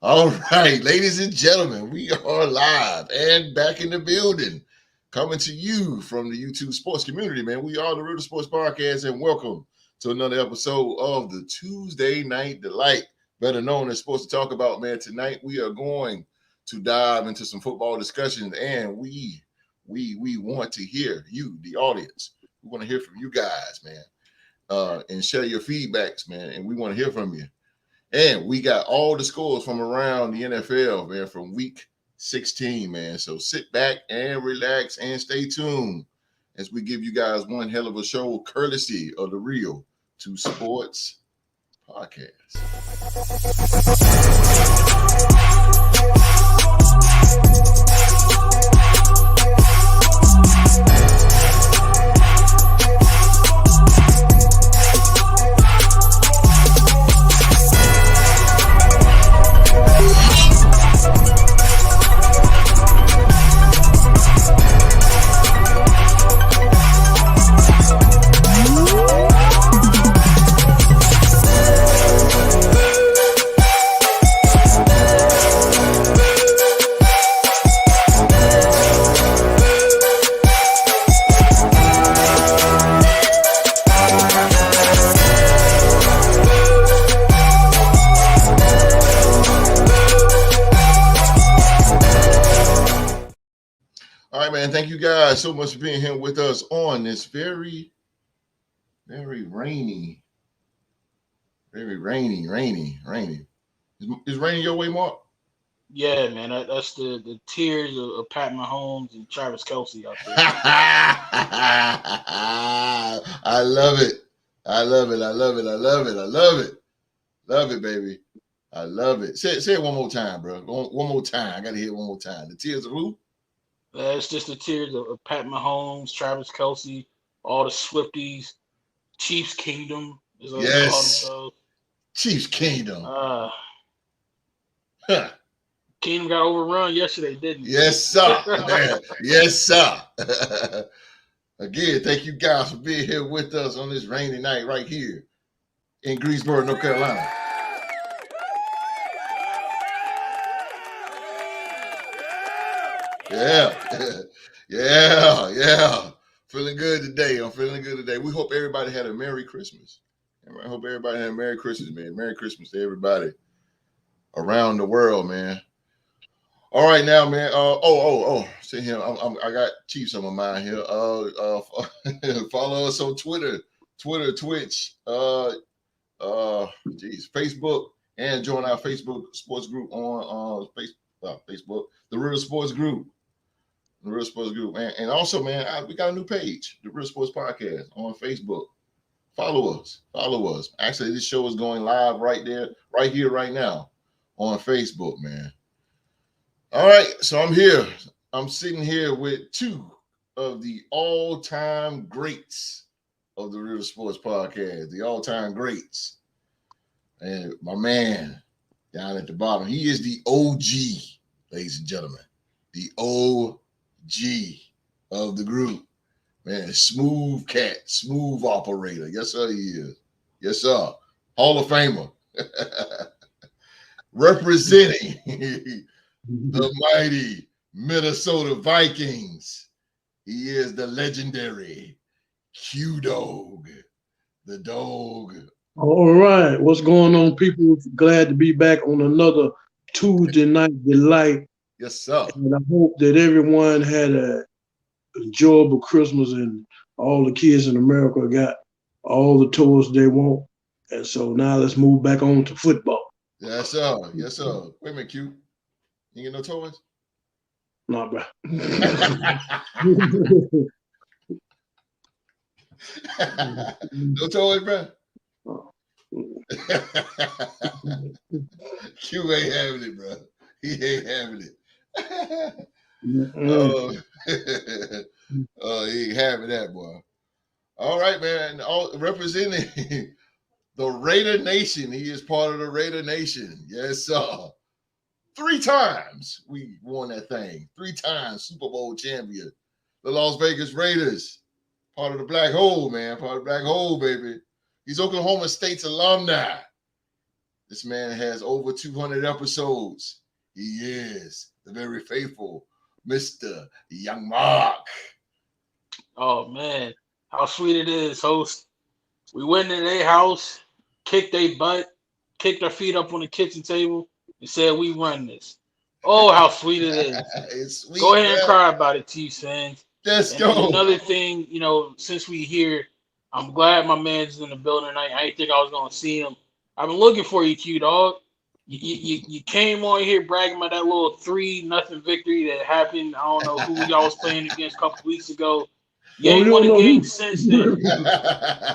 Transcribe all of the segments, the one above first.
All right, ladies and gentlemen, we are live and back in the building, coming to you from the YouTube sports community, man. We are the Real Sports Podcast, and welcome to another episode of the Tuesday Night Delight, better known as Sports to Talk About, man. Tonight we are going to dive into some football discussions, and we want to hear you, the audience. We want to hear from you guys, man, and share your feedbacks, man. And we want to hear from you. And we got all the scores from around the NFL, man, from week 16, man. So sit back and relax and stay tuned as we give you guys one hell of a show, courtesy of the Real to Sports Podcast. All right, man. Thank you guys so much for being here with us on this very rainy. Is raining your way, Mark? Yeah, man. That's the tears of Pat Mahomes and Travis Kelce out there. I love it. Love it, baby. I love it. Say it one more time, bro. One more time. I gotta hear it one more time. The tears of who? It's just the tears of Pat Mahomes, Travis Kelce, all the Swifties, Chiefs Kingdom. Is what they call themselves. Chiefs Kingdom. Huh. Kingdom got overrun yesterday, didn't he? Yes, sir. Yes, sir. Again, thank you guys for being here with us on this rainy night right here in Greensboro, North Carolina. Yeah. Feeling good today. I'm feeling good today. We hope everybody had a Merry Christmas. I hope everybody had a Merry Christmas, man. Merry Christmas to everybody around the world, man. All right, now, man. See here. I got Chiefs on my mind here. Follow us on Twitter, Twitch, Facebook, and join our Facebook sports group on Facebook, the Real Sports Group. The Real Sports Group. And also, man, we got a new page, the Real Sports Podcast on Facebook. Follow us. Actually, this show is going live right there, right here, right now on Facebook, man. All right, so I'm here. I'm sitting here with two of the all-time greats of the Real Sports Podcast, the all-time greats. And my man down at the bottom, he is the OG, ladies and gentlemen, the OG of the group. Man, smooth cat, smooth operator. Yes, sir, he is. Yes, sir. Hall of Famer. Representing the mighty Minnesota Vikings. He is the legendary Q-Dog, the dog. All right. What's going on, people? Glad to be back on another Tuesday Night Delight. Yes, sir. And I hope that everyone had an enjoyable Christmas and all the kids in America got all the toys they want. And so now let's move back on to football. Yes, sir. Yes, sir. Wait a minute, Q. You get no toys? Nah, bro. No toys, bro? Q ain't having it, bro. He ain't having it. He ain't having that, boy. All right, man. Representing the Raider Nation. He is part of the Raider Nation. Yes, sir. 3 times we won that thing. 3 times Super Bowl champion. The Las Vegas Raiders. Part of the Black Hole, man. Part of the Black Hole, baby. He's Oklahoma State's alumni. This man has over 200 episodes. He is the very faithful Mr. Young Mark. Oh man, how sweet it is, host. We went in their house, kicked their butt, kicked our feet up on the kitchen table, and said we run this. Oh, how sweet it is. It's sweet. Go ahead and cry about it, Chiefs fans. Let's And go. another thing, since we here, I'm glad my man's in the building tonight. I didn't think I was gonna see him. I've been looking for you, Q dog. You came on here bragging about that little 3-0 victory that happened. I don't know who y'all was playing against a couple weeks ago. You ain't won a game since then.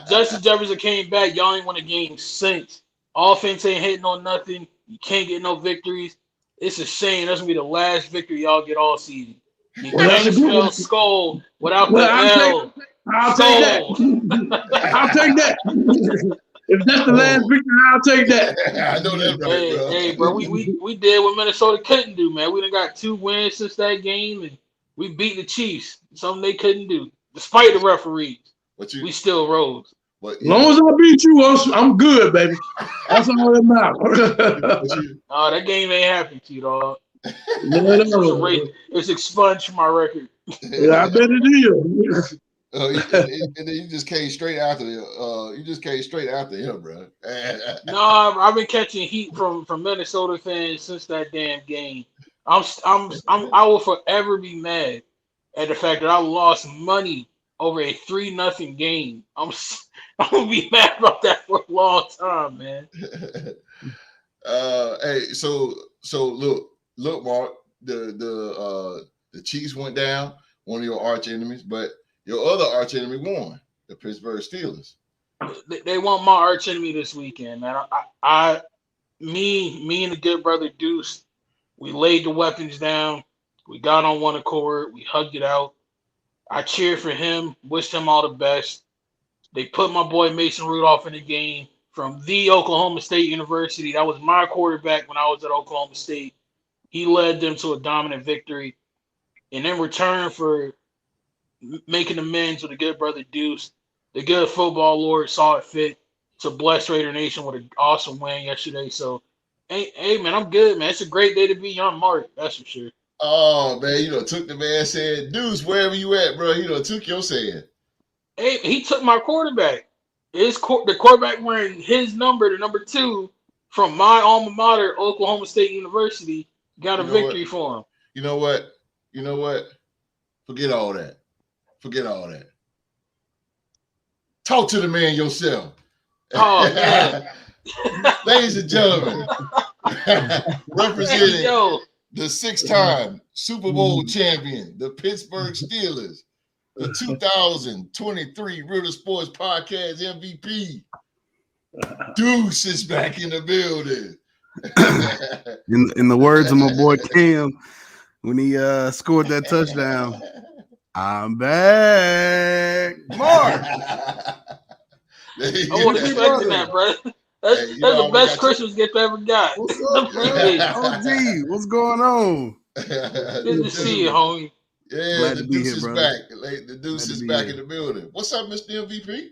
Justin Jefferson came back. Y'all ain't won a game since. Offense ain't hitting on nothing. You can't get no victories. It's a shame. That's gonna be the last victory y'all get all season. You can't spell skull without the L. I'll take that. I'll take that. If that's the last victory, I'll take that. I know that, bro. Hey, bro, we did what Minnesota couldn't do, man. We done got 2 wins since that game, and we beat the Chiefs. Something they couldn't do, despite the referees. We still rose. As long as I beat you, I'm good, baby. That's all that matters. Oh, that game ain't happened to you, dog. No. It's expunged from my record. Yeah, I bet it is. And then you just came straight after him, bro. No, I've been catching heat from Minnesota fans since that damn game. I will forever be mad at the fact that I lost money over a 3-0 game. I'm gonna be mad about that for a long time, man. Hey, so look, Mark, the Chiefs went down, one of your arch enemies, but your other arch enemy won, the Pittsburgh Steelers. They want my arch enemy this weekend, man. Me and the good brother Deuce, we laid the weapons down. We got on one accord. We hugged it out. I cheered for him, wished him all the best. They put my boy Mason Rudolph in the game from the Oklahoma State University. That was my quarterback when I was at Oklahoma State. He led them to a dominant victory. And in return for making amends with the good brother Deuce, the good football Lord saw it fit to bless Raider Nation with an awesome win yesterday. So, hey, man, I'm good, man. It's a great day to be Young Mark, that's for sure. Oh, man, took the man said, Deuce, wherever you at, bro, took your saying. Hey, he took my quarterback. The quarterback wearing his number, the number 2, from my alma mater, Oklahoma State University, got a victory for him. You know what? Forget all that. Talk to the man yourself. Oh, man. Ladies and gentlemen, representing the 6-time Super Bowl champion, the Pittsburgh Steelers, the 2023 Ritter Sports Podcast MVP, Deuce is back in the building. In the words of my boy Cam, when he scored that touchdown, I'm back, Mark. I wasn't expecting that, bro. That's the best Christmas gift I ever got. What's up, man? OG, what's going on? Good to see you, homie. Yeah, glad the to be Deuce here, is brother. back. The Deuce is back in the building. What's up, Mr. MVP?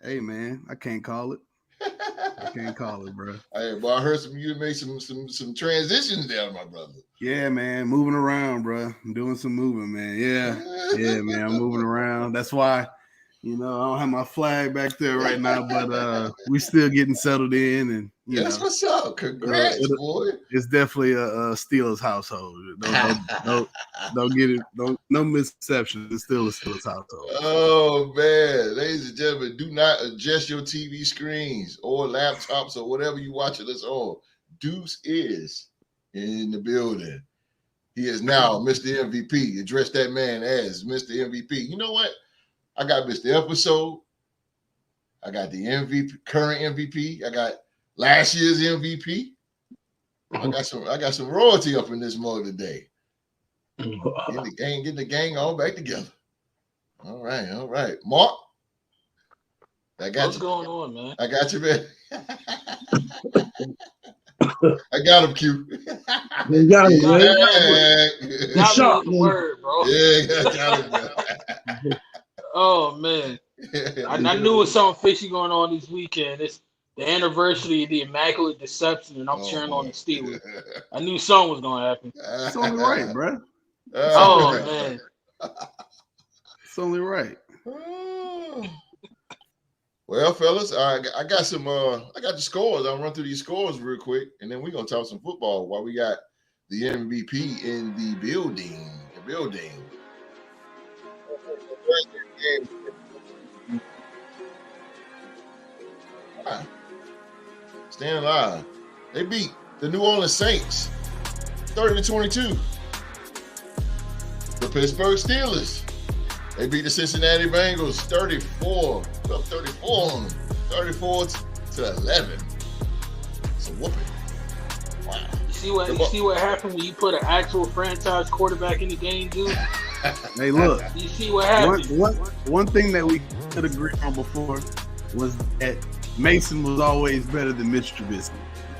Hey, man, I can't call it. I can't call it, bro. Hey, boy, I heard you made some transitions there, my brother. Yeah, man, moving around, bro. I'm doing some moving, man. Yeah, man, I'm moving around. That's why, I don't have my flag back there right now, but we still getting settled in, and that's what's up. Congrats, boy. It's definitely a Steelers household. Don't get it. No misconceptions. It's still a Steelers household. Oh man, ladies and gentlemen, do not adjust your TV screens or laptops or whatever you watching us on. Deuce is in the building. He is now Mr. MVP. Address that man as Mr. MVP. You know what? I got Mr. Episode. I got the MVP, current MVP. I got last year's MVP. I got some royalty up in this mode today. Getting the gang all back together. All right. Mark. What's going on, man? I got you, man. I got him, Q. You got him, man. Got me with the word, bro. Yeah, got him, man. Oh man, I knew it was something fishy going on this weekend. the anniversary of the Immaculate Deception, and I'm cheering on the Steelers. boy. I knew something was gonna happen. It's only right, bro. Oh man, It's only right. Well, fellas, I got some. I got the scores. I'll run through these scores real quick, and then we're gonna talk some football while we got the MVP in the building. Staying alive. They beat the New Orleans Saints 30-22. The Pittsburgh Steelers. They beat the Cincinnati Bengals 34 on them. 34-11. It's a whooping. Wow. You see what happened when you put an actual franchise quarterback in the game, dude? Hey, look. You see what happened? One thing that we could agree on before was that Mason was always better than Mitch Trubisky.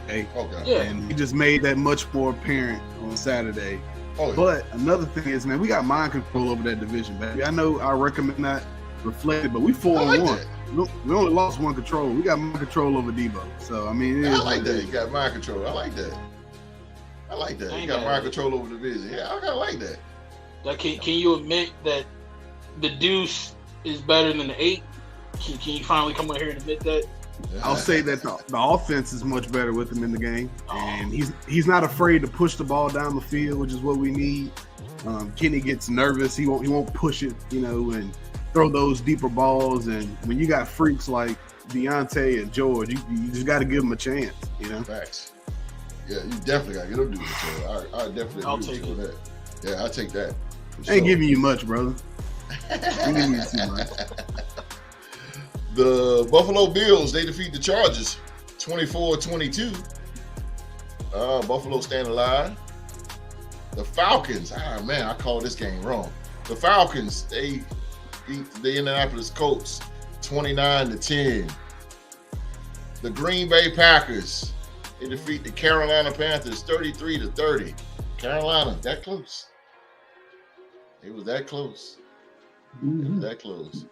Okay. Yeah. And he just made that much more apparent on Saturday. Oh, yeah. But another thing is, man, we got mind control over that division, baby. I know our record not reflected, but we 4-1. We only lost one control. We got mind control over Debo. So I mean, I like that. You got mind control. I like that. You got mind control over the division. Yeah, I kind of like that. Like, can you admit that the deuce is better than the 8? Can you finally come out here and admit that? I'll say that the offense is much better with him in the game, and he's not afraid to push the ball down the field, which is what we need. Kenny gets nervous; he won't push it, and throw those deeper balls. And when you got freaks like Deontay and George, you just got to give them a chance, Facts. Yeah, you definitely got to get them to do it. I definitely agree with you on that. Yeah, I'll take that. I ain't giving you much, brother. Ain't giving you too much. The Buffalo Bills, they defeat the Chargers 24-22. Buffalo staying alive. The Falcons, I called this game wrong. The Falcons, they beat the Indianapolis Colts 29-10. The Green Bay Packers, they defeat the Carolina Panthers 33-30. Carolina, that close. It was that close. That close.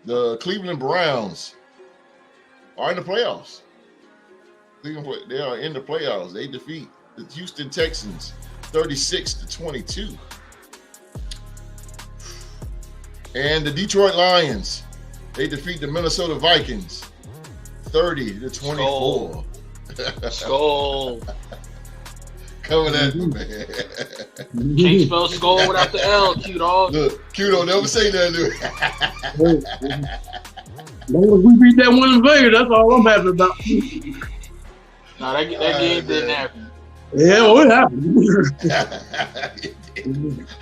The Cleveland Browns are in the playoffs. They are in the playoffs. They defeat the Houston Texans 36-22. And the Detroit Lions, they defeat the Minnesota Vikings 30-24. Skull. Coming at you, man. Can't spell skull without the L, Q dog. Look, Q don't never say that, dude. We beat that one in Vegas. That's all I'm happy about. Nah, that game didn't happen. Yeah, what happened?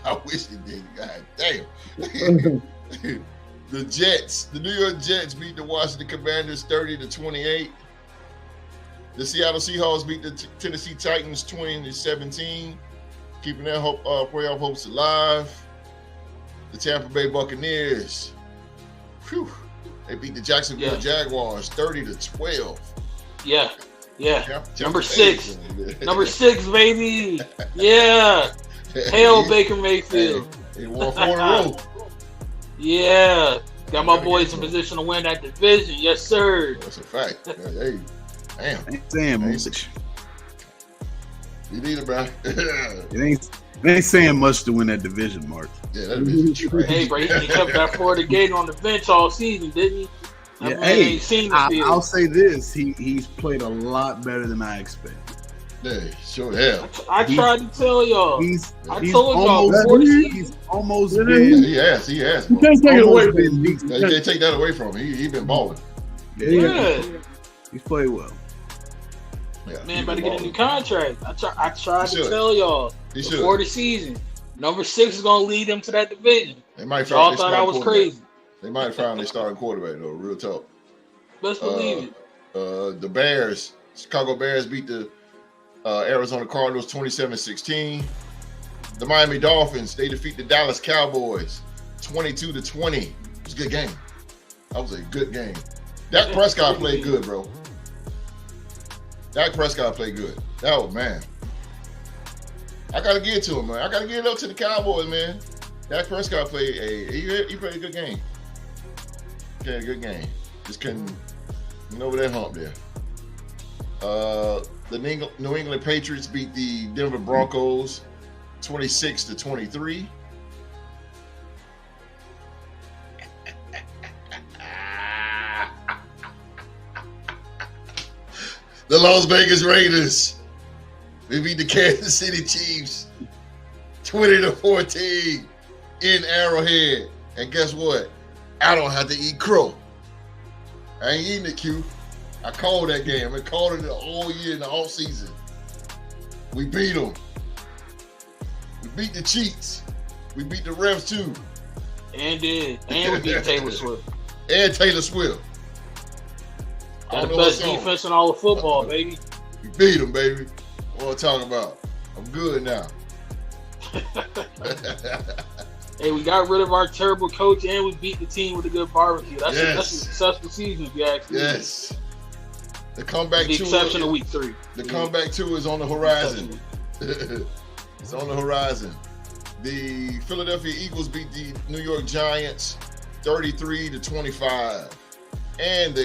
I wish it did. God damn. The New York Jets beat the Washington Commanders 30-28. The Seattle Seahawks beat the Tennessee Titans 20-17, keeping their playoff hopes alive. The Tampa Bay Buccaneers, they beat the Jacksonville Jaguars 30-12. Yeah. Number 6, baby. Yeah. Hail Baker Mayfield. They won 4 in a row. Yeah. Got my boys in position to win that division. Yes, sir. That's a fact. Hey. Damn. Ain't saying much. You need it, bro. It ain't saying much to win that division, Mark. Yeah, that division trash. Hey, bro, he kept that Florida Gator on the bench all season, didn't he? I'll say this: he's played a lot better than I expected. Yeah, sure have. I tried to tell y'all. He's almost been. He has. You can't take it away from him. You can't take that away from him. He's been balling. Yeah. He's played well. Yeah, man, better get a new contract. I tried to should. tell y'all before the season. Number 6 is gonna lead them to that division. They might y'all thought I was crazy. They might find their starting quarterback though. Real talk. Best believe it. The Bears, Chicago Bears beat the Arizona Cardinals 27-16. The Miami Dolphins, they defeat the Dallas Cowboys 22-20. It was a good game. That was a good game. Dak Prescott played good, bro. Dak Prescott played good. That was, man. I gotta give it to him, man. I gotta give it up to the Cowboys, man. Dak Prescott played he played a good game. Okay, a good game. Just couldn't Getting over that hump there. The New England Patriots beat the Denver Broncos 26-23. The Las Vegas Raiders, they beat the Kansas City Chiefs 20-14 in Arrowhead. And guess what? I don't have to eat crow. I ain't eating it, Q. I called that game. I called it all year in the off season. We beat them. We beat the Chiefs. We beat the refs too. And we beat Taylor Swift. And Taylor Swift. Got the best defense in all of football, baby. We beat them, baby. What I'm talking about. I'm good now. Hey, we got rid of our terrible coach and we beat the team with a good barbecue. That's a successful season, if you ask me. Yes. The comeback with the exception of week 3. The comeback 2 is on the horizon. It's on the horizon. The Philadelphia Eagles beat the New York Giants 33-25. And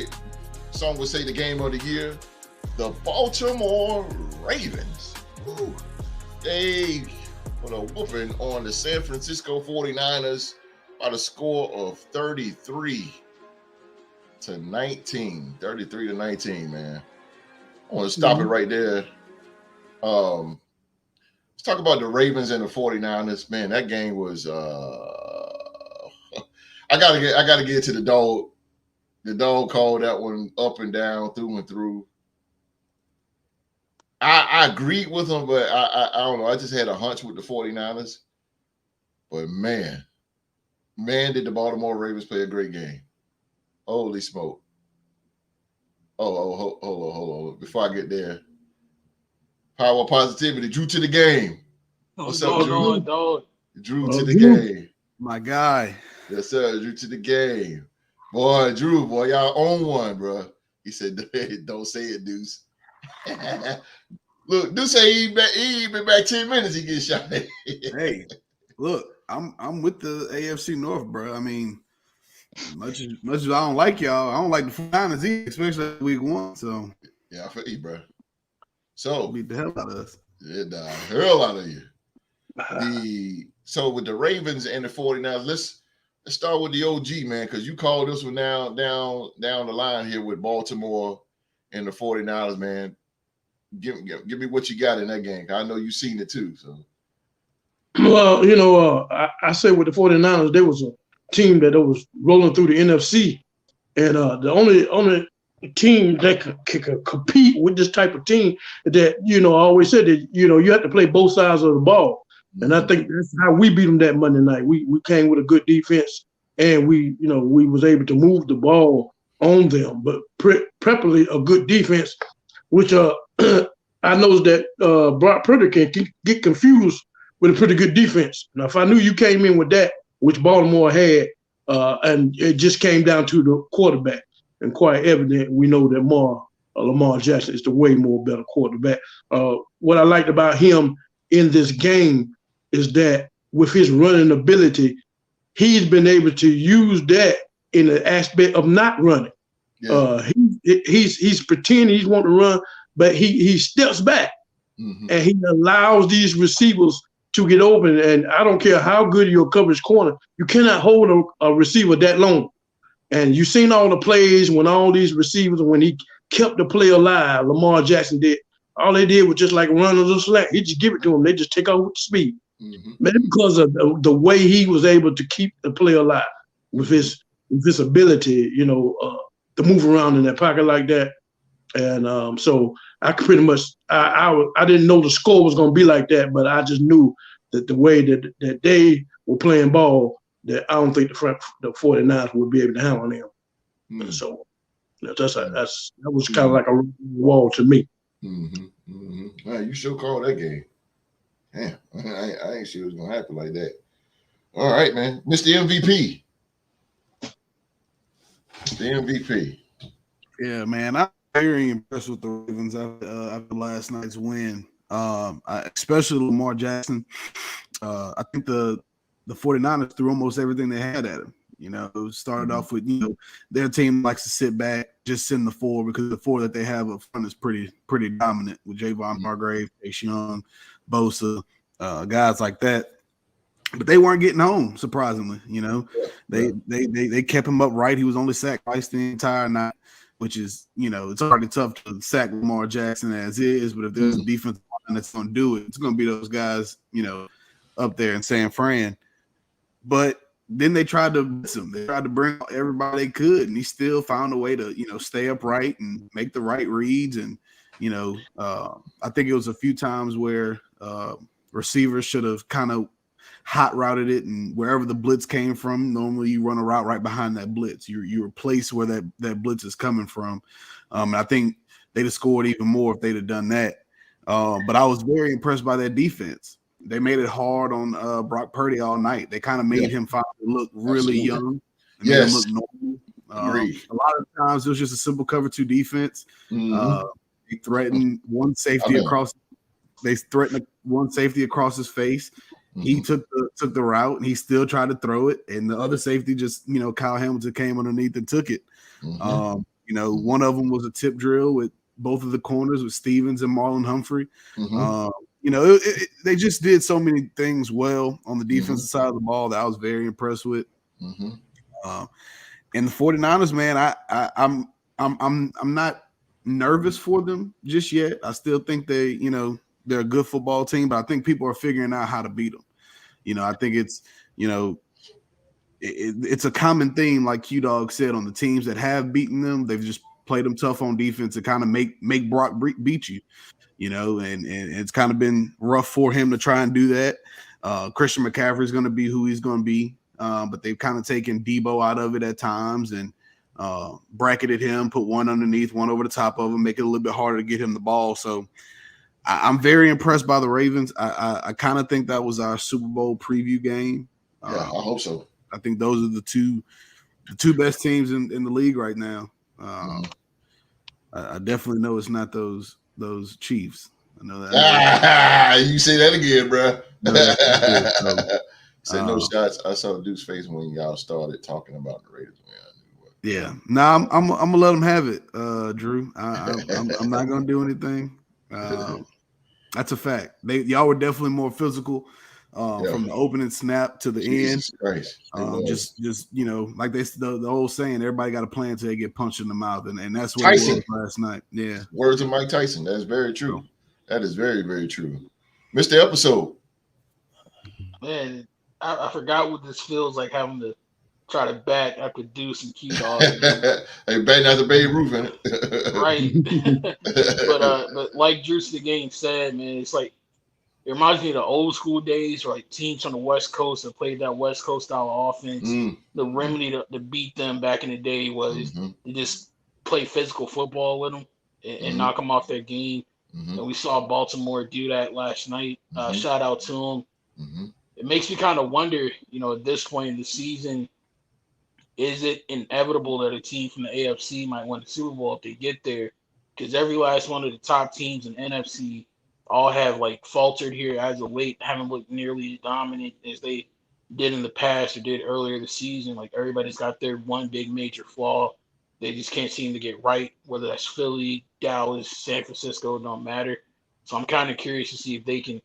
some would say the game of the year, the Baltimore Ravens. Woo. They put a whooping on the San Francisco 49ers by the score of 33-19. 33-19, man. I want to stop it right there. Let's talk about the Ravens and the 49ers. Man, that game was I gotta get to the dog. The dog called that one up and down, through and through. I agreed with him, but I don't know. I just had a hunch with the 49ers. But man, did the Baltimore Ravens play a great game. Holy smoke. Hold on. Before I get there. Power positivity. Drew to the game. What's up, Drew? Dog. Drew to the game. My guy. Yes, sir. Drew to the game. Boy, Drew, y'all own one, bro. He said, don't say it, Deuce. Look, Deuce say he ain't been back 10 minutes, he gets shot. Hey, look, I'm with the AFC North, bro. I mean, much as I don't like y'all, I don't like the 49ers either, especially week 1. So yeah, I feel you, bro. So beat the hell out of us. Yeah, the hell out of you. So with the Ravens and the 49ers, let's start with the OG, man, because you called this one down the line here with Baltimore and the 49ers, man. Give me what you got in that game. I know you've seen it too. So, well, I say with the 49ers, there was a team that was rolling through the NFC, and the only team that could compete with this type of team that, I always said that, you have to play both sides of the ball. And I think that's how we beat them that Monday night. We came with a good defense, and we was able to move the ball on them, but preferably a good defense, which I noticed that Brock Purdy can get confused with a pretty good defense. Now, if I knew you came in with that, which Baltimore had, and it just came down to the quarterback, and quite evident, we know that Lamar Jackson is the way more better quarterback. What I liked about him in this game is that with his running ability, he's been able to use that in the aspect of not running. Yeah. He's pretending he's wanting to run, but he steps back and he allows these receivers to get open. And I don't care how good your coverage corner, you cannot hold a receiver that long. And you've seen all the plays when all these receivers, when he kept the play alive, Lamar Jackson did. All they did was just like run a little slack. He just give it to them. They just take off with speed. Maybe because of the way he was able to keep the play alive with his ability, to move around in that pocket like that. And so I could pretty much, I didn't know the score was going to be like that, but I just knew that the way that they were playing ball, that I don't think the 49ers would be able to handle them. So that was kind of like a wall to me. Man, you sure called that game. Damn, I ain't sure it was going to happen like that. All right, man. Mr. MVP. The MVP. Yeah, man. I'm very impressed with the Ravens after last night's win. Especially Lamar Jackson. I think the 49ers threw almost everything they had at him. You know, it started off with, their team likes to sit back, just send the 4 because the 4 that they have up front is pretty dominant with Javon Hargrave, Chase Young, Bosa, guys like that. But they weren't getting home, surprisingly. They kept him upright. He was only sacked twice the entire night, which is, it's already tough to sack Lamar Jackson as is. But if there's a defensive line that's going to do it, it's going to be those guys, up there in San Fran. But then they tried to blitz him. They tried to bring everybody they could, and he still found a way to, stay upright and make the right reads. And, I think it was a few times where receivers should have kind of hot routed it, and wherever the blitz came from, normally you run a route right behind that blitz. You replace where that blitz is coming from. And I think they'd have scored even more if they'd have done that. But I was very impressed by their defense. They made it hard on Brock Purdy all night. They kind of made him finally look really young. And made him look normal. A lot of times it was just a simple cover 2 defense. They threatened one safety across. They threatened one safety across his face. He took the route, and he still tried to throw it. And the other safety just, Kyle Hamilton came underneath and took it. One of them was a tip drill with both of the corners with Stevens and Marlon Humphrey. They just did so many things well on the defensive side of the ball that I was very impressed with. And the 49ers, man, I'm not nervous for them just yet. I still think they're a good football team, but I think people are figuring out how to beat them. I think it's, it's a common theme, like Q-Dog said, on the teams that have beaten them. They've just played them tough on defense to kind of make Brock beat you. And it's kind of been rough for him to try and do that. Christian McCaffrey is going to be who he's going to be, but they've kind of taken Debo out of it at times and bracketed him, put one underneath, one over the top of him, make it a little bit harder to get him the ball. So I'm very impressed by the Ravens. I kind of think that was our Super Bowl preview game. Yeah, I hope so. I think those are the two best teams in the league right now. I definitely know it's not those Chiefs. I know that. You say that again, bro. No, Say no shots. I saw Duke's face when y'all started talking about the Raiders. Yeah. No, I'm gonna let them have it, Drew. I'm not gonna do anything. That's a fact. Y'all were definitely more physical from the opening snap to the Jesus end. Christ. Just like the old saying, everybody got a plan until they get punched in the mouth, and that's what Tyson. it was last night. Yeah. Words of Mike Tyson. That's very true. That is very, very true. Mr. Episode. Man, I forgot what this feels like, having to try to bat after Deuce and Q-Dog. Hey, batting after Babe Ruth, in it. Right. But like Drew the game said, man, it's like it reminds me of the old school days, where like teams from the West Coast that played that West Coast style of offense. The remedy to beat them back in the day was to just play physical football with them and knock them off their game. And we saw Baltimore do that last night. Shout out to them. It makes me kind of wonder, at this point in the season, is it inevitable that a team from the AFC might win the Super Bowl if they get there? Because every last one of the top teams in NFC all have faltered here as of late, haven't looked nearly as dominant as they did in the past or did earlier this season. Like, everybody's got their one big major flaw. They just can't seem to get right, whether that's Philly, Dallas, San Francisco, it don't matter. So I'm kind of curious to see if they can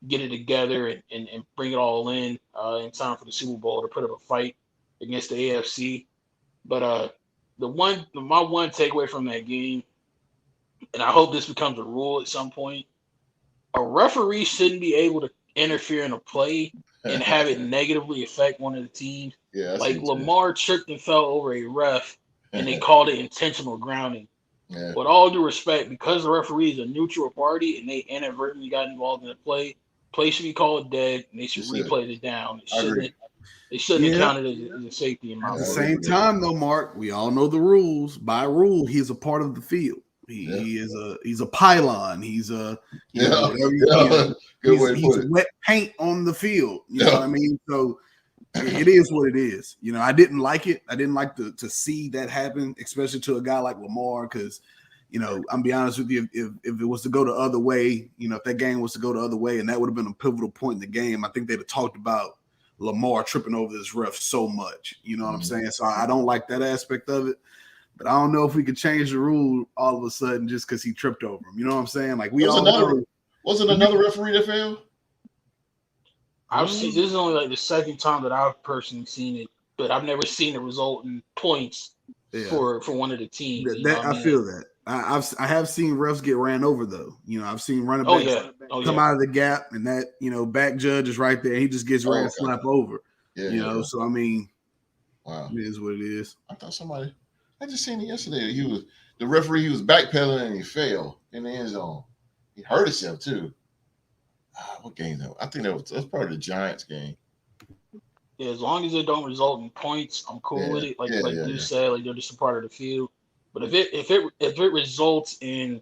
get it together and bring it all in time for the Super Bowl to put up a fight against the AFC. But my one takeaway from that game, and I hope this becomes a rule at some point, a referee shouldn't be able to interfere in a play and have it negatively affect one of the teams. Yeah, like Lamar tripped and fell over a ref, and they called it intentional grounding. Yeah. With all due respect, because the referee is a neutral party and they inadvertently got involved in the play should be called dead, and they should replay it down. It shouldn't have counted as a safety in my mind. At the same time, though, Mark, we all know the rules. By rule, he's a part of the field. He's a pylon. He's a he's wet paint on the field. You know what I mean? So it is what it is. I didn't like it. I didn't like to see that happen, especially to a guy like Lamar, because I'm be honest with you, if it was to go the other way, if that game was to go the other way, and that would have been a pivotal point in the game, I think they'd have talked about Lamar tripping over this ref so much. You know what I'm saying? So I don't like that aspect of it. But I don't know if we could change the rule all of a sudden just because he tripped over him. You know what I'm saying? Like wasn't another referee that failed? I've seen this is only like the second time that I've personally seen it, but I've never seen it result in points for one of the teams. I feel that. I have seen refs get ran over though. You know, I've seen running backs come out of the gap, and that back judge is right there. He just gets ran slap over. Yeah, so I mean, wow, it is what it is. I just seen it yesterday. The referee. He was backpedaling and he fell in the end zone. He hurt himself too. What game though? I think that's part of the Giants game. Yeah, as long as it don't result in points, I'm cool with it. Like you said, like they're just a part of the field. But if it results in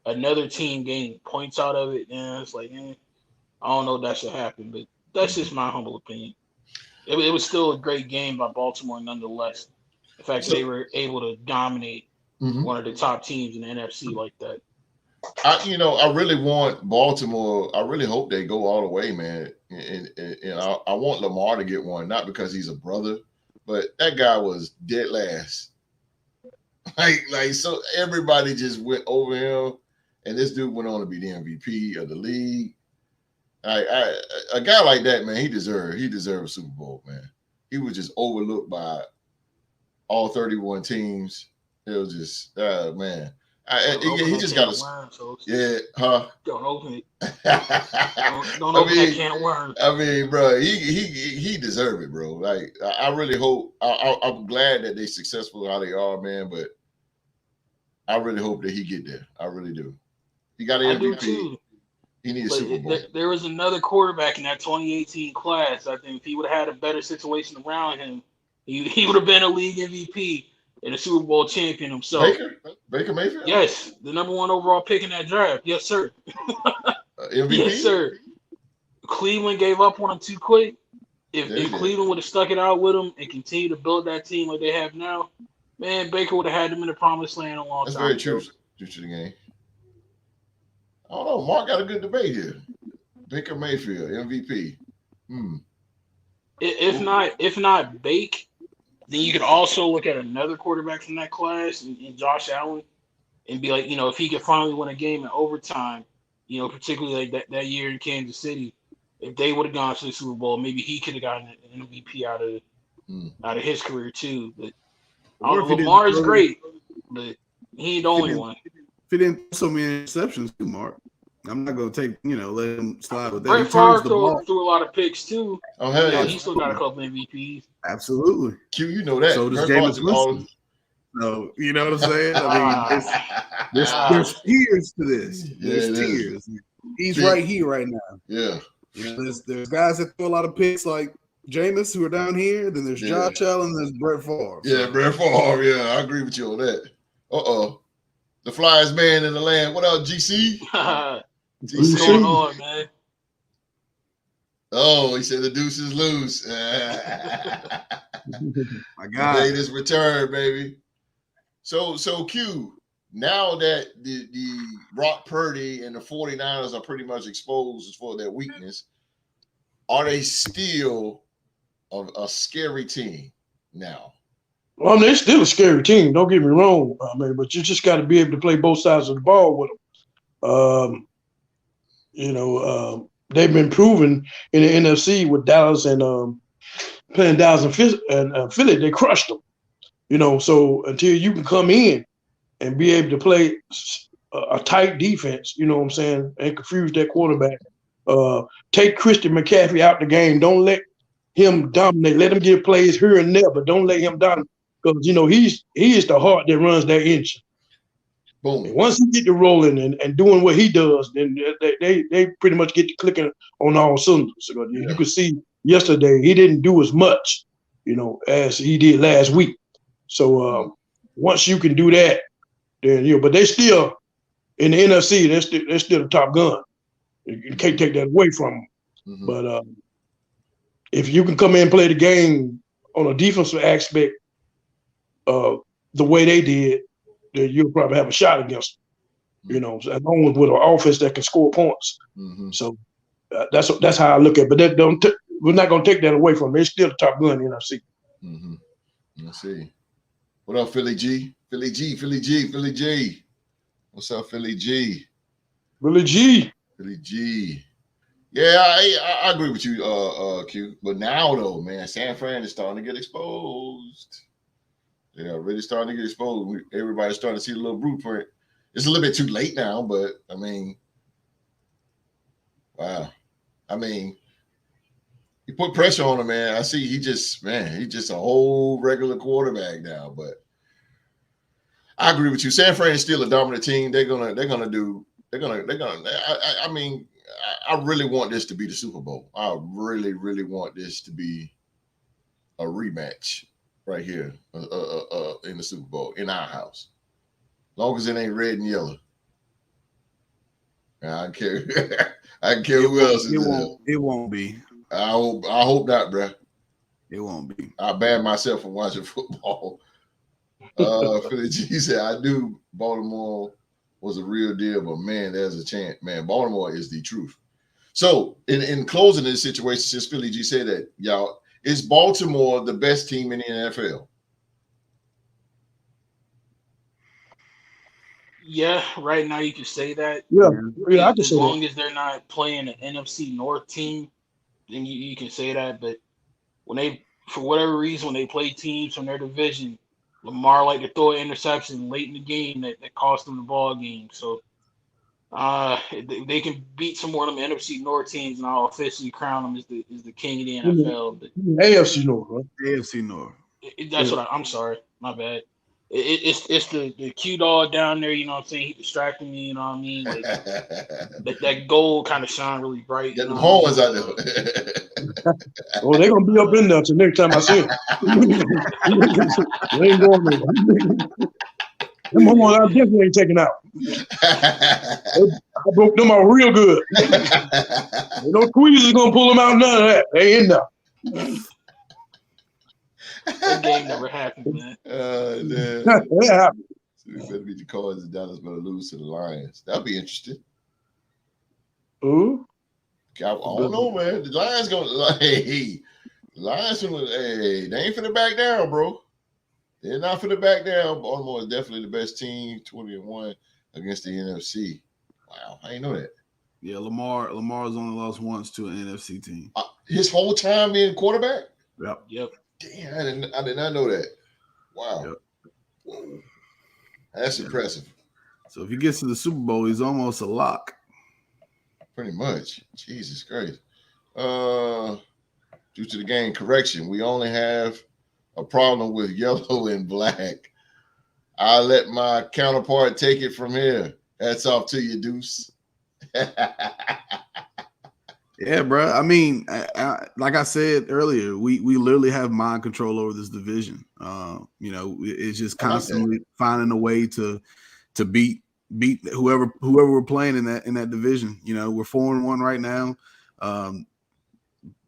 another team gaining points out of it, then it's like, I don't know if that should happen. But that's just my humble opinion. It was still a great game by Baltimore nonetheless. The fact that they were able to dominate one of the top teams in the NFC like that. I really want Baltimore. I really hope they go all the way, man. And I want Lamar to get one, not because he's a brother, but that guy was dead last. Like so everybody just went over him, and this dude went on to be the MVP of the league. A guy like that, man, he deserved a Super Bowl, man. He was just overlooked by all 31 teams. It was just, man. He just got Don't open it. Don't open that can of worms. I mean, bro, he deserved it, bro. Like, I really hope. I'm glad that they're successful how they are, man. But I really hope that he get there. I really do. He got an MVP. He needs a Super Bowl. There was another quarterback in that 2018 class. I think if he would have had a better situation around him, he would have been a league MVP and a Super Bowl champion himself. Baker Mayfield? Yes, the number 1 overall pick in that draft. Yes, sir. MVP? Yes, sir. Cleveland gave up on him too quick. If Cleveland would have stuck it out with him and continued to build that team like they have now, man, Baker would have had them in the promised land a long time. That's very true to the game. I don't know. Mark got a good debate here. Baker Mayfield, MVP. If not Bake, then you could also look at another quarterback from that class in Josh Allen and be like, if he could finally win a game in overtime, particularly like that year in Kansas City, if they would have gone to the Super Bowl, maybe he could have gotten an MVP out of his career too. But Lamar is great, but he ain't the only one. If he didn't throw so many interceptions too, Mark, I'm not gonna take let him slide with that. Brett Favre threw a lot of picks too. Oh hell yeah, he still got a couple MVPs. Absolutely. Q, you know that. So does Jameis Winston. No, you know what I'm saying? I mean, there's tiers to this. There's tiers. He's right here right now. Yeah. There's guys that throw a lot of picks like Jameis who are down here. Then there's Josh Allen. There's Brett Favre. Yeah, Brett Favre. Yeah, I agree with you on that. The flyest man in the land. What else, GC? What's going on, man? Oh, he said the deuce is loose. My God. The latest return, baby. So Q, now that the Brock Purdy and the 49ers are pretty much exposed for their weakness, are they still a scary team now? Well, they're still a scary team. Don't get me wrong, but you just got to be able to play both sides of the ball with them. They've been proven in the NFC with Dallas and playing Dallas and Philly, they crushed them. So until you can come in and be able to play a tight defense, you know what I'm saying, and confuse that quarterback, take Christian McCaffrey out the game. Don't let him dominate. Let him get plays here and there, but don't let him dominate because, he is the heart that runs that engine. Boom. And once he get to rolling and doing what he does, then they pretty much get to clicking on all cylinders. So you could see yesterday he didn't do as much, as he did last week. So once you can do that, then but they still in the NFC, they're still the top gun. You can't take that away from them. Mm-hmm. But if you can come in and play the game on a defensive aspect, the way they did, then you'll probably have a shot against them. As long as with an offense that can score points. Mm-hmm. So that's how I look at it. But we're not gonna take that away from them. They're still the top gun in the NFC. Mm-hmm. Let's see. What up, Philly G? Philly G, Philly G, Philly G. What's up, Philly G? Philly G. Philly G. Yeah, I agree with you, Q. But now though, man, San Fran is starting to get exposed. Yeah, really starting to get exposed. Everybody's starting to see the little blueprint. It's a little bit too late now, but I mean, wow. I mean, you put pressure on him, man. I see he's just a whole regular quarterback now. But I agree with you. San Fran is still a dominant team. I mean, I really want this to be the Super Bowl. I really, really want this to be a rematch right here in the Super Bowl in our house. As long as it ain't red and yellow. I don't care. I don't care who else is there. It won't be. I hope not, bro. It won't be. I banned myself from watching football. Philly G said, I knew Baltimore was a real deal, but man, there's a chance. Man, Baltimore is the truth. So in closing this situation, since Philly G said that, y'all, is Baltimore the best team in the NFL? Yeah, right now you can say that. Yeah, I can As say long that. as they're not playing an NFC North team, then you can say that. But when they, for whatever reason, when they play teams from their division, Lamar like to throw an interception late in the game that cost them the ball game. So if they can beat some more of them NFC North teams, and I'll officially crown them as the king of the NFL. But AFC North, right? AFC North. that's what I'm sorry, my bad. It's the Q dog down there, you know what I'm saying? He distracted me, you know what I mean? Like that gold kind of shine really bright. Get You the know horns out there. Oh, they're gonna be up in there till next time I see them. They ain't going nowhere. Them horns I definitely ain't taking out. I broke them out real good. Ain't no tweezers gonna pull them out, none of that. They in there. that game never happened, man. That happened. So we better beat the Cards and Dallas better lose to the Lions. That'll be interesting. Ooh. I don't know, man. The Lions they ain't finna back down, bro. They're not finna back down. Baltimore is definitely the best team, 20-1 against the NFC. Wow, I ain't know that. Yeah, Lamar's only lost once to an NFC team. His whole time being quarterback? Yep. Damn, I did not know that. Wow. Yep. Whoa. That's impressive. So if he gets to the Super Bowl, he's almost a lock. Pretty much. Jesus Christ. Due to the game correction, we only have a problem with yellow and black. I'll let my counterpart take it from here. That's off to you, Deuce. Yeah, bro. I mean, like I said earlier, we literally have mind control over this division. It's just constantly finding a way to beat whoever we're playing in that division. You know, we're 4-1 right now.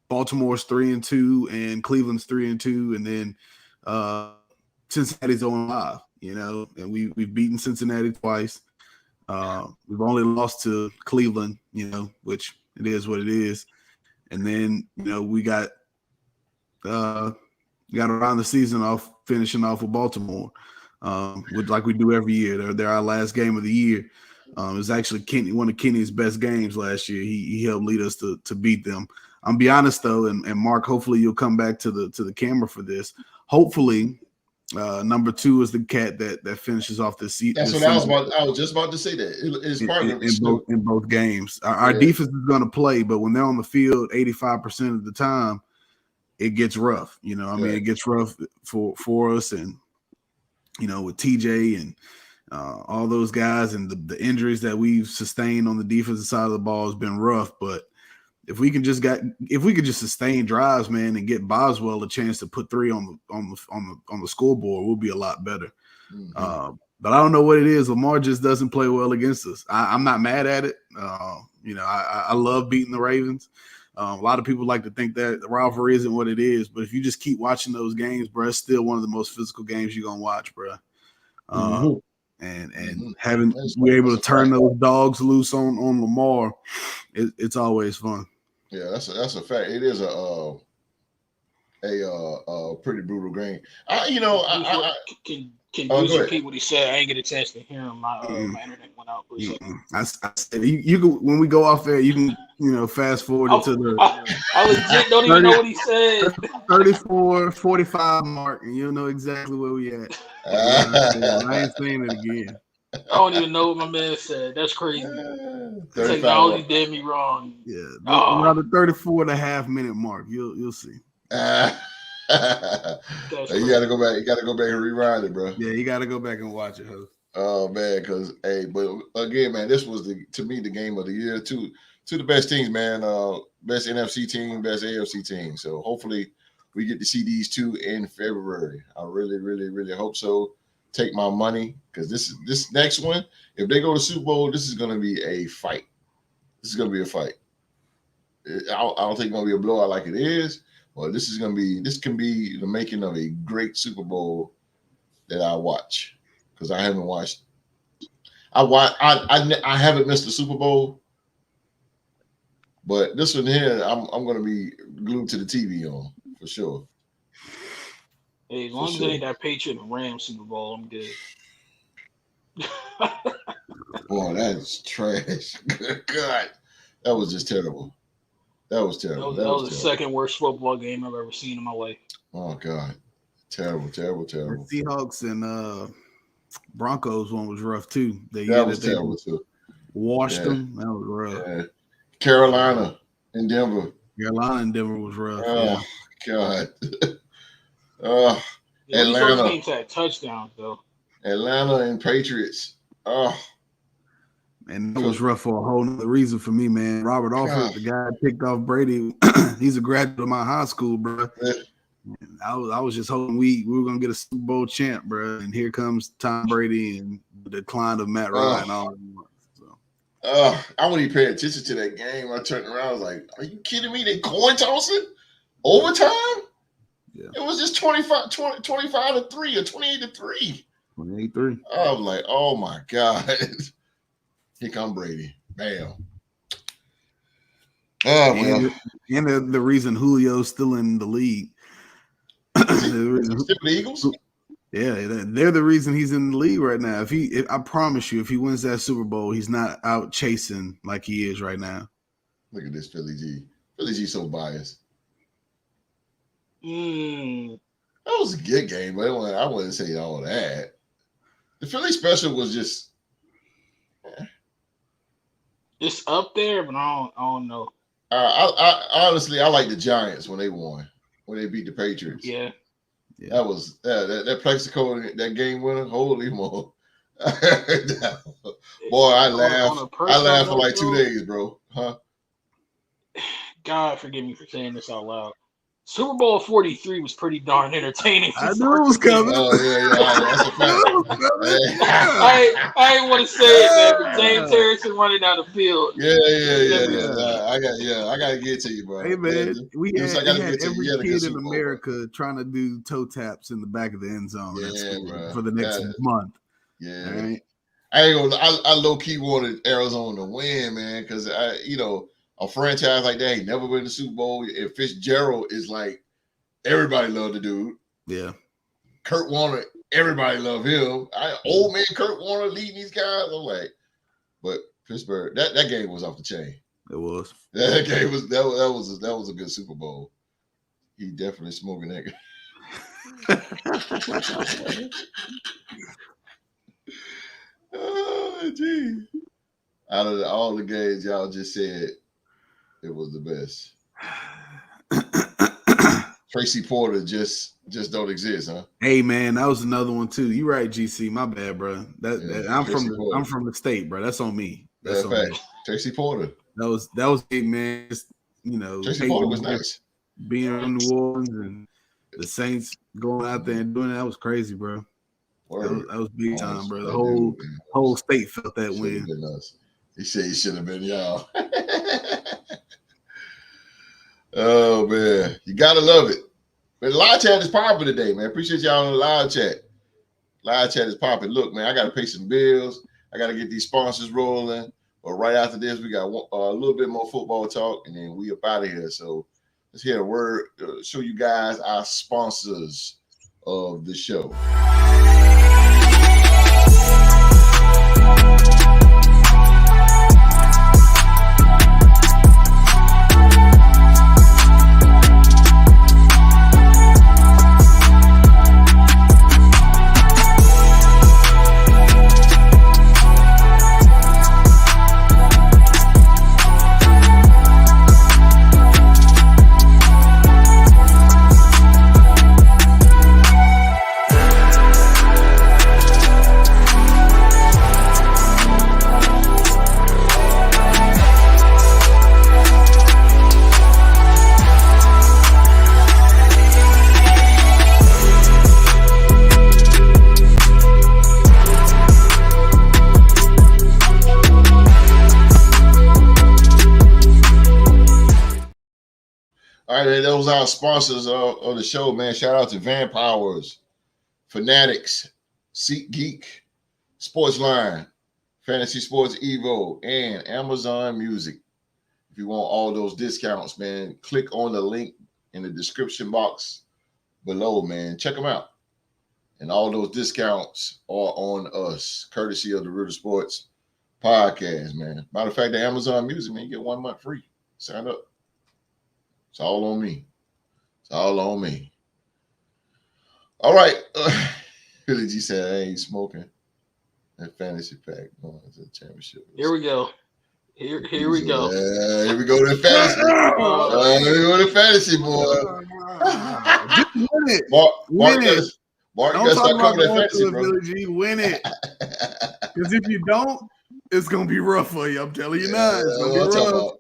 Baltimore's 3-2, and Cleveland's 3-2, and then Cincinnati's 0-5. You know, and we've beaten Cincinnati twice. We've only lost to Cleveland. You know, which it is what it is. And then we got around the season off finishing off with Baltimore. Like we do every year. They're our last game of the year. It was actually one of Kenny's best games last year. He helped lead us to beat them. I'll be honest though, and Mark, hopefully you'll come back to the camera for this. Hopefully, number 2 is the cat that finishes off this season. That's what I was just about to say that. His partner in both games. Our defense is going to play, but when they're on the field 85% of the time, it gets rough. You know, I mean, it gets rough for us, and with TJ and all those guys, and the injuries that we've sustained on the defensive side of the ball has been rough. But if we could just sustain drives, man, and get Boswell a chance to put 3 on the scoreboard, we'll be a lot better. Mm-hmm. But I don't know what it is. Lamar just doesn't play well against us. I'm not mad at it. I love beating the Ravens. A lot of people like to think that the rivalry isn't what it is, but if you just keep watching those games, bro, it's still one of the most physical games you're gonna watch, bro. And we're able to turn those dogs loose on Lamar, it's always fun. Yeah, that's a fact. It is a pretty brutal game. Can Oh, Deuce go ahead. repeat what he said? I ain't get a chance to hear him. Mm-mm. My internet went out for a second. I said you can, when we go off there, you can fast forward it to the I legit don't even know what he said. 34, 45 mark, and you'll know exactly where we at. I ain't saying it again. I don't even know what my man said. That's crazy. 35 Technology more. did me wrong. Yeah, Oh. around the 34.5 minute mark, you'll see. You gotta go back. You gotta go back and rewind it, bro. Yeah, you gotta go back and watch it, huh? Oh man, because but again, man, this was to me the game of the year. Two the best teams, man. Best NFC team, best AFC team. So hopefully we get to see these two in February. I really, really, really hope so. Take my money, because this next one, if they go to Super Bowl, this is gonna be a fight. This is gonna be a fight. I don't think it's gonna be a blowout like it is. Well, this can be the making of a great Super Bowl that I watch, because I haven't watched. I haven't missed the Super Bowl, but this one here, I'm gonna be glued to the TV on for sure. Hey, as long as it ain't that Patriot and Rams Super Bowl, I'm good. Boy, that's trash. God, that was just terrible. That was terrible. That was the second worst football game I've ever seen in my life. Oh God, terrible. The Seahawks and Broncos one was rough too. That was terrible too. Washed them. That was rough. Yeah. Carolina and Denver. Carolina and Denver was rough. Oh God. Atlanta. Those games had touchdowns though. Atlanta and Patriots. Oh. And that was rough for a whole nother reason for me, man. Robert Alford, the guy that picked off Brady, he's a graduate of my high school, bro. Yeah. I was just hoping we were gonna get a Super Bowl champ, bro. And here comes Tom Brady and the decline of Matt Ryan. I wasn't even paying attention to that game. I turned around, I was like, "Are you kidding me? They coin tossing overtime? Yeah. It was just 25 to 3 or 28 to 3. 28-3. I was like, oh my God. Here come Brady. Bam. Oh, well. And the reason Julio's still in the league. The Eagles? Yeah, they're the reason he's in the league right now. I promise you, if he wins that Super Bowl, he's not out chasing like he is right now. Look at this Philly G. Philly G so biased. That was a good game, but I wouldn't say all that. The Philly special was just it's up there, but I don't know. I honestly, I like the Giants when they won, when they beat the Patriots. Yeah. That was that Plexico, that game winner. Holy moly! Boy, I laughed for like 2 days, bro. Huh? God forgive me for saying this out loud. Super Bowl 43 was pretty darn entertaining. I knew it was coming. Oh yeah, that's a fact. I ain't want to say it, man. But James Harrison running down the field. Yeah. I gotta get to you, bro. Hey man, we had every kid in America trying to do toe taps in the back of the end zone for the next month. Yeah, right? I low key wanted Arizona to win, man, because a franchise like that ain't never been to the Super Bowl. If Fitzgerald is like, everybody love the dude. Yeah. Kurt Warner, everybody love him. Old man Kurt Warner leading these guys. I'm like, but Pittsburgh, that game was off the chain. It was. That game was that was a good Super Bowl. He definitely smoking that guy. Oh, gee. Out of all the games y'all just said, it was the best. Tracy Porter just don't exist, huh? Hey man, that was another one too. You right, GC. My bad, bro. I'm from the state, bro. That's on me. That's on me. Tracy Porter. That was big, man. Just, Tracy Porter was nice. Being from New Orleans and the Saints going out there and doing that was crazy, bro. That was big time, bro. The whole state felt that win. He said he should have been y'all. Oh man, you gotta love it. But the live chat is popping today, man. Appreciate y'all in the live chat. Live chat is popping. Look, man, I gotta pay some bills. I gotta get these sponsors rolling. But right after this, we got a little bit more football talk, and then we up out of here. So let's hear a word, show you guys our sponsors of the show. All right, those are our sponsors of the show, man. Shout out to Van Powers, Fanatics, SeatGeek, Sportsline, Fantasy Sports Evo, and Amazon Music. If you want all those discounts, man, click on the link in the description box below, man. Check them out. And all those discounts are on us, courtesy of the Ritter Sports Podcast, man. Matter of fact, the Amazon Music, man, you get 1 month free. Sign up. It's all on me. It's all on me. All right. Billy G said I ain't smoking. That fantasy pack going to the championship. Here we go. Here we go. Here we go to fantasy. Here we go to fantasy, boy. Just win it. Mark, don't you gotta talk start about covering that going fantasy, to it, bro. Billy G. Win it. Because if you don't, it's gonna be rough for you. I'm telling you now. It's gonna be rough.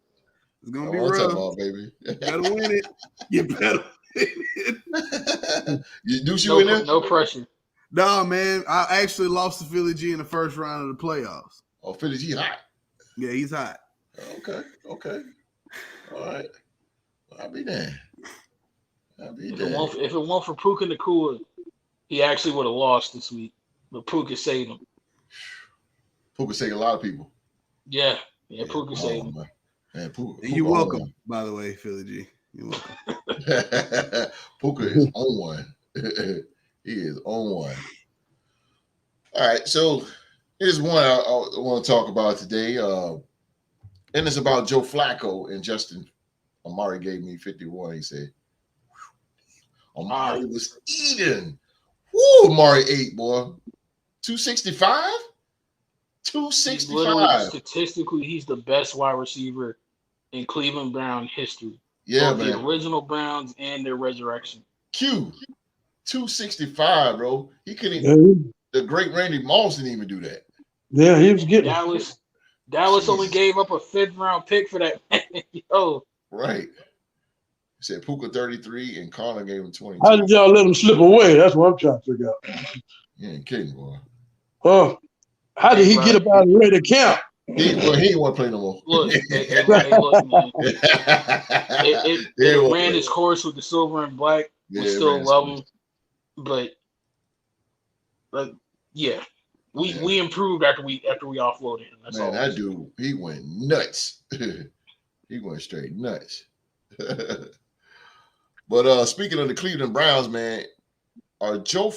It's gonna be rough. About, baby. You better win it. You better win it. You do in there? No pressure. No, man. I actually lost to Philly G in the first round of the playoffs. Oh, Philly G hot. Yeah, he's hot. Okay. All right. I'll be there. If it weren't for Puka Nakua, he actually would have lost this week. But Puka saved him. Puka saved a lot of people. Yeah, Puka saved him. Man, Puka You're welcome, by the way, Philly G. You're welcome. Puka is on one. He is on one. All right, so here's one I want to talk about today. And it's about Joe Flacco and Justin. Amari gave me 51. He said, Amari was eating. Woo, Amari ate, boy. 265? 265. Statistically, he's the best wide receiver in Cleveland Brown history. Yeah, both man. The original Browns and their resurrection. 265, bro. He couldn't. The great Randy Moss didn't even do that. Yeah, he was getting Dallas only gave up a 5th round pick for that. Yo. Right. He said Puka 33 and Connor gave him 22. How did y'all let him slip away? That's what I'm trying to figure out. You ain't kidding, boy. How did he get up out and ready to camp? He didn't want to play no more. Look, look, man. It ran its course with the silver and black. We still love him. But yeah. We improved after we offloaded him. That's all. That dude, he went nuts. He went straight nuts. But speaking of the Cleveland Browns, man, is a Joe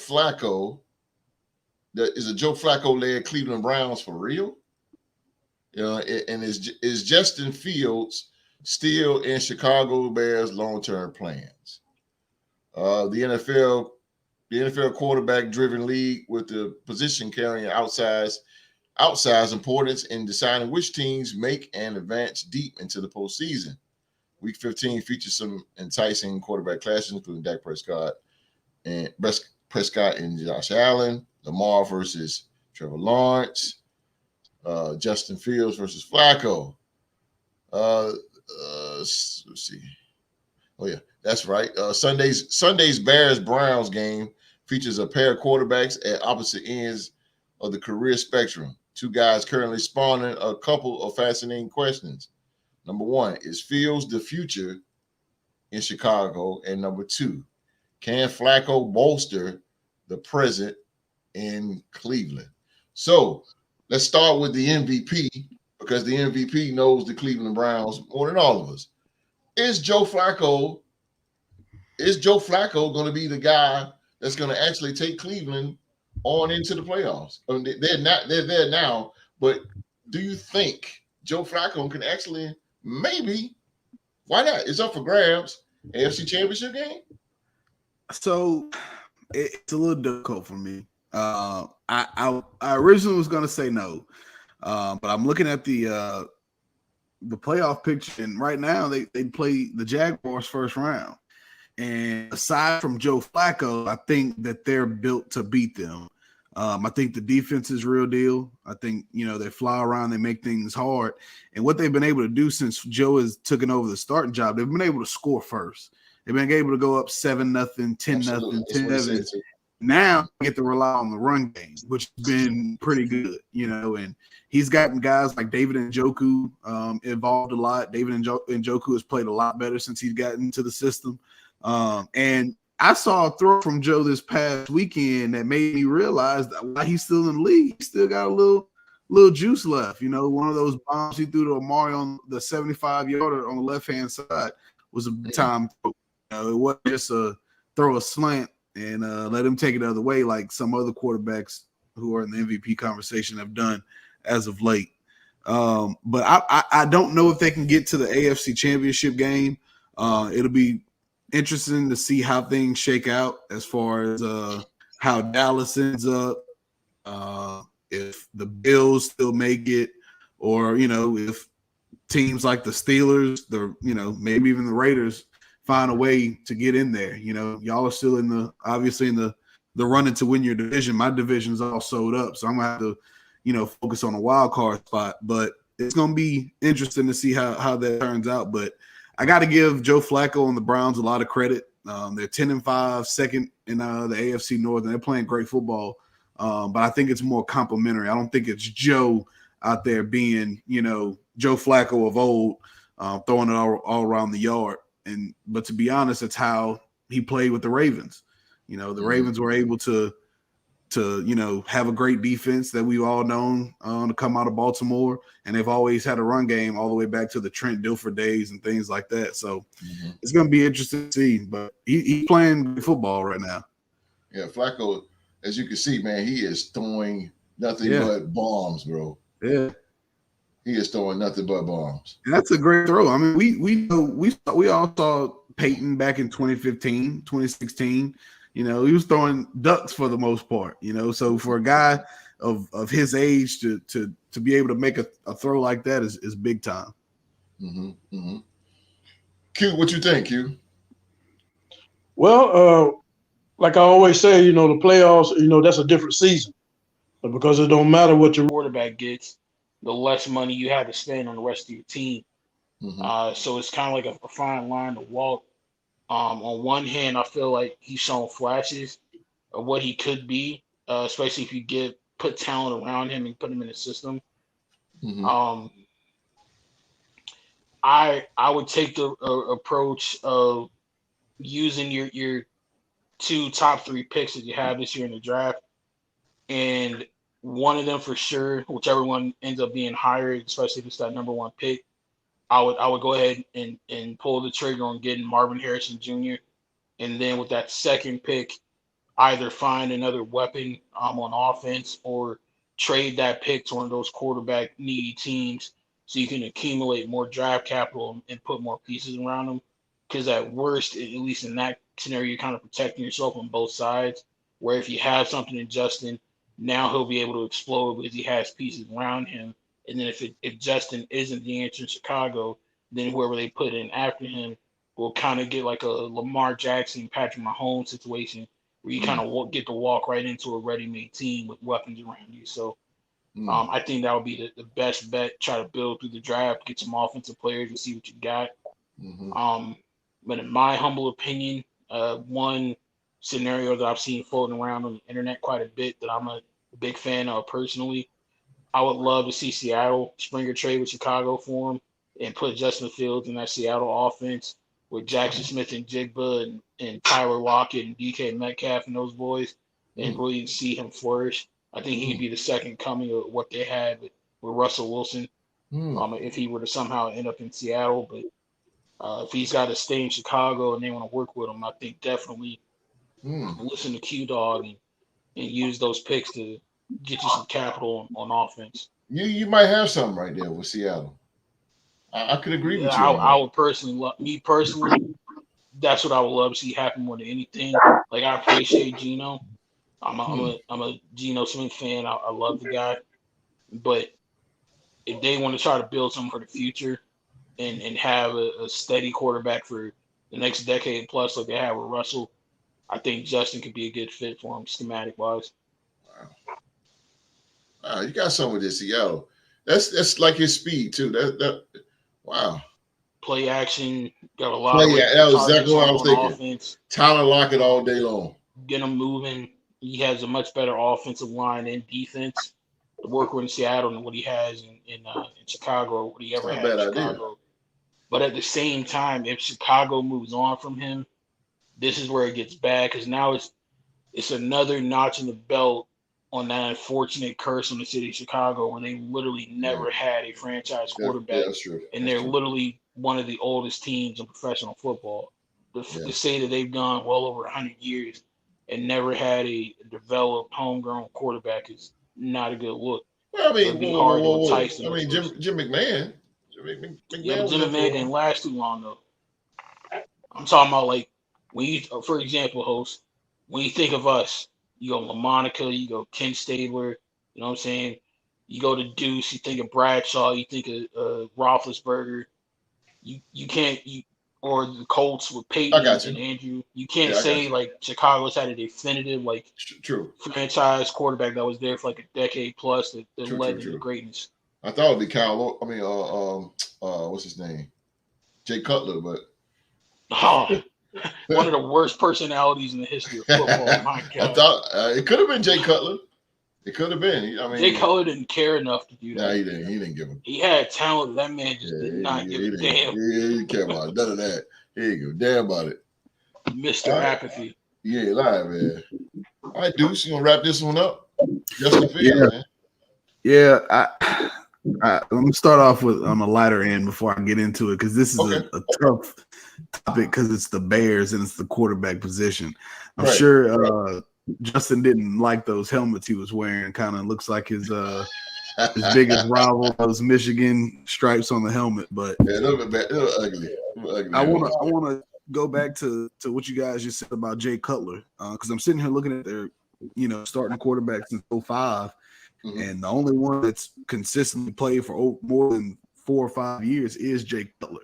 Flacco-led Cleveland Browns for real? You know, and is Justin Fields still in Chicago Bears long-term plans? The NFL quarterback-driven league with the position carrying outsized importance in deciding which teams make and advance deep into the postseason. Week 15 features some enticing quarterback clashes, including Dak Prescott and Josh Allen, Lamar versus Trevor Lawrence, Justin Fields versus Flacco. Let's see. Oh yeah, that's right. Sunday's Bears-Browns game features a pair of quarterbacks at opposite ends of the career spectrum. Two guys currently spawning a couple of fascinating questions. Number one, is Fields the future in Chicago? And number two, can Flacco bolster the present in Cleveland? So let's start with the MVP, because the MVP knows the Cleveland Browns more than all of us. Is Joe Flacco going to be the guy that's going to actually take Cleveland on into the playoffs? I mean, they're there now, but do you think Joe Flacco can actually maybe? Why not? It's up for grabs. AFC Championship game. So it's a little difficult for me. I originally was going to say no, but I'm looking at the playoff picture, and right now they play the Jaguars first round. And aside from Joe Flacco, I think that they're built to beat them. I think the defense is real deal. I think, they fly around, they make things hard. And what they've been able to do since Joe has taken over the starting job, they've been able to score first. They've been able to go up 7-0, 10-0, 10-7. Now get to rely on the run game, which has been pretty good, and he's gotten guys like David Njoku involved a lot. David Njoku has played a lot better since he's gotten into the system. And I saw a throw from Joe this past weekend that made me realize that while he's still in the league, he still got a little juice left. One of those bombs he threw to Amari on the 75-yarder on the left-hand side was a big time throw. It wasn't just throw a slant and let him take it the other way like some other quarterbacks who are in the MVP conversation have done as of late. But I don't know if they can get to the AFC Championship game. It'll be interesting to see how things shake out as far as how Dallas ends up, if the Bills still make it, or if teams like the Steelers, maybe even the Raiders find a way to get in there. Y'all are still obviously in the running to win your division. My division's all sold up, so I'm gonna have to focus on a wild card spot. But it's gonna be interesting to see how that turns out. But I got to give Joe Flacco and the Browns a lot of credit. They're 10-5, second in the AFC North, and they're playing great football. But I think it's more complimentary. I don't think it's Joe out there being, Joe Flacco of old, throwing it all around the yard. But to be honest, it's how he played with the Ravens. The Ravens were able to have a great defense that we've all known to come out of Baltimore, and they've always had a run game all the way back to the Trent Dilfer days and things like that. So it's going to be interesting to see, but he's playing football right now. Yeah, Flacco, as you can see, man, he is throwing nothing but bombs, bro. Yeah. He is throwing nothing but bombs. And that's a great throw. I mean, we all saw Peyton back in 2015, 2016. He was throwing ducks for the most part, So for a guy of his age to be able to make a throw like that is big time. Q, what you think, Q? Well, like I always say, the playoffs, that's a different season. But because it don't matter what your quarterback gets, the less money you have to spend on the rest of your team. So it's kind of like a fine line to walk. On one hand, I feel like he's shown flashes of what he could be, especially if you put talent around him and put him in the system. I would take the approach of using your two top 3 picks that you have this year in the draft, and one of them for sure, whichever one ends up being higher, especially if it's that number 1 pick, I would go ahead and pull the trigger on getting Marvin Harrison Jr. And then with that second pick, either find another weapon on offense or trade that pick to one of those quarterback needy teams so you can accumulate more draft capital and put more pieces around them. Because at worst, at least in that scenario, you're kind of protecting yourself on both sides. Where if you have something in Justin, now he'll be able to explode because he has pieces around him. And then if Justin isn't the answer in Chicago, then whoever they put in after him will kind of get like a Lamar Jackson, Patrick Mahomes situation where you kind of get to walk right into a ready-made team with weapons around you. So I think that would be the best bet. Try to build through the draft, get some offensive players and see what you got. But in my humble opinion, one scenario that I've seen floating around on the internet quite a bit that I'm a big fan of personally, I would love to see Seattle Springer trade with Chicago for him and put Justin Fields in that Seattle offense with Jackson Smith and Jigba and Tyler Lockett and DK Metcalf and those boys and really see him flourish. I think he'd be the second coming of what they had with Russell Wilson. If he were to somehow end up in Seattle, but if he's got to stay in Chicago and they want to work with him, I think definitely listen to Q Dog and use those picks to get you some capital on offense. You might have something right there with Seattle. I could agree with you. I would personally, that's what I would love to see happen more than anything. Like, I appreciate Geno. I'm a Geno Smith fan. I love the guy, but if they want to try to build something for the future and have a steady quarterback for the next decade plus, like they have with Russell, I think Justin could be a good fit for him, schematic wise. Wow, you got something with this Seattle. That's like his speed too. Wow. Play action, got a lot of that was exactly what I was thinking. Offense. Tyler Lockett all day long. Get him moving. He has a much better offensive line and defense to work with in Seattle than what he has in Chicago, or what he ever had in Chicago. Idea. But at the same time, if Chicago moves on from him, this is where it gets bad, because now it's another notch in the belt on that unfortunate curse on the city of Chicago, when they literally never had a franchise quarterback. That's true. And they're literally one of the oldest teams in professional football. To say that they've gone well over 100 years and never had a developed homegrown quarterback is not a good look. Well, I mean, it'd be hard to entice them. I mean, Jim McMahon. Jim McMahon didn't last too long though. I'm talking about, like, when you, for example, host, when you think of us, you go LaMonica, you go Ken Stabler, you know what I'm saying? You go to Deuce, you think of Bradshaw, you think of Roethlisberger. You can't, or the Colts with Peyton and Andrew. You can't say like Chicago's had a definitive franchise quarterback that was there for like a decade plus that led to greatness. I thought it'd be Kyle. I mean, what's his name? Jay Cutler, but one of the worst personalities in the history of football. My God, I thought it could have been Jay Cutler. It could have been. I mean, Jay Cutler didn't care enough to do that. No, he didn't. He didn't give him. He had talent. That man just did not give a damn. He didn't care about none of that. He didn't give a damn about it. Mr. Apathy. Yeah, live, man. All right, Deuce, you gonna wrap this one up? Justin Fields, man. Yeah, let me start off with on the lighter end before I get into it, because this is a tough topic, because it's the Bears and it's the quarterback position. I'm sure Justin didn't like those helmets he was wearing. Kind of looks like his biggest rival, those Michigan stripes on the helmet. But yeah, a little ugly. I want to go back to what you guys just said about Jay Cutler, because I'm sitting here looking at their starting quarterback since 2005. And the only one that's consistently played for more than 4 or 5 years is Jay Cutler.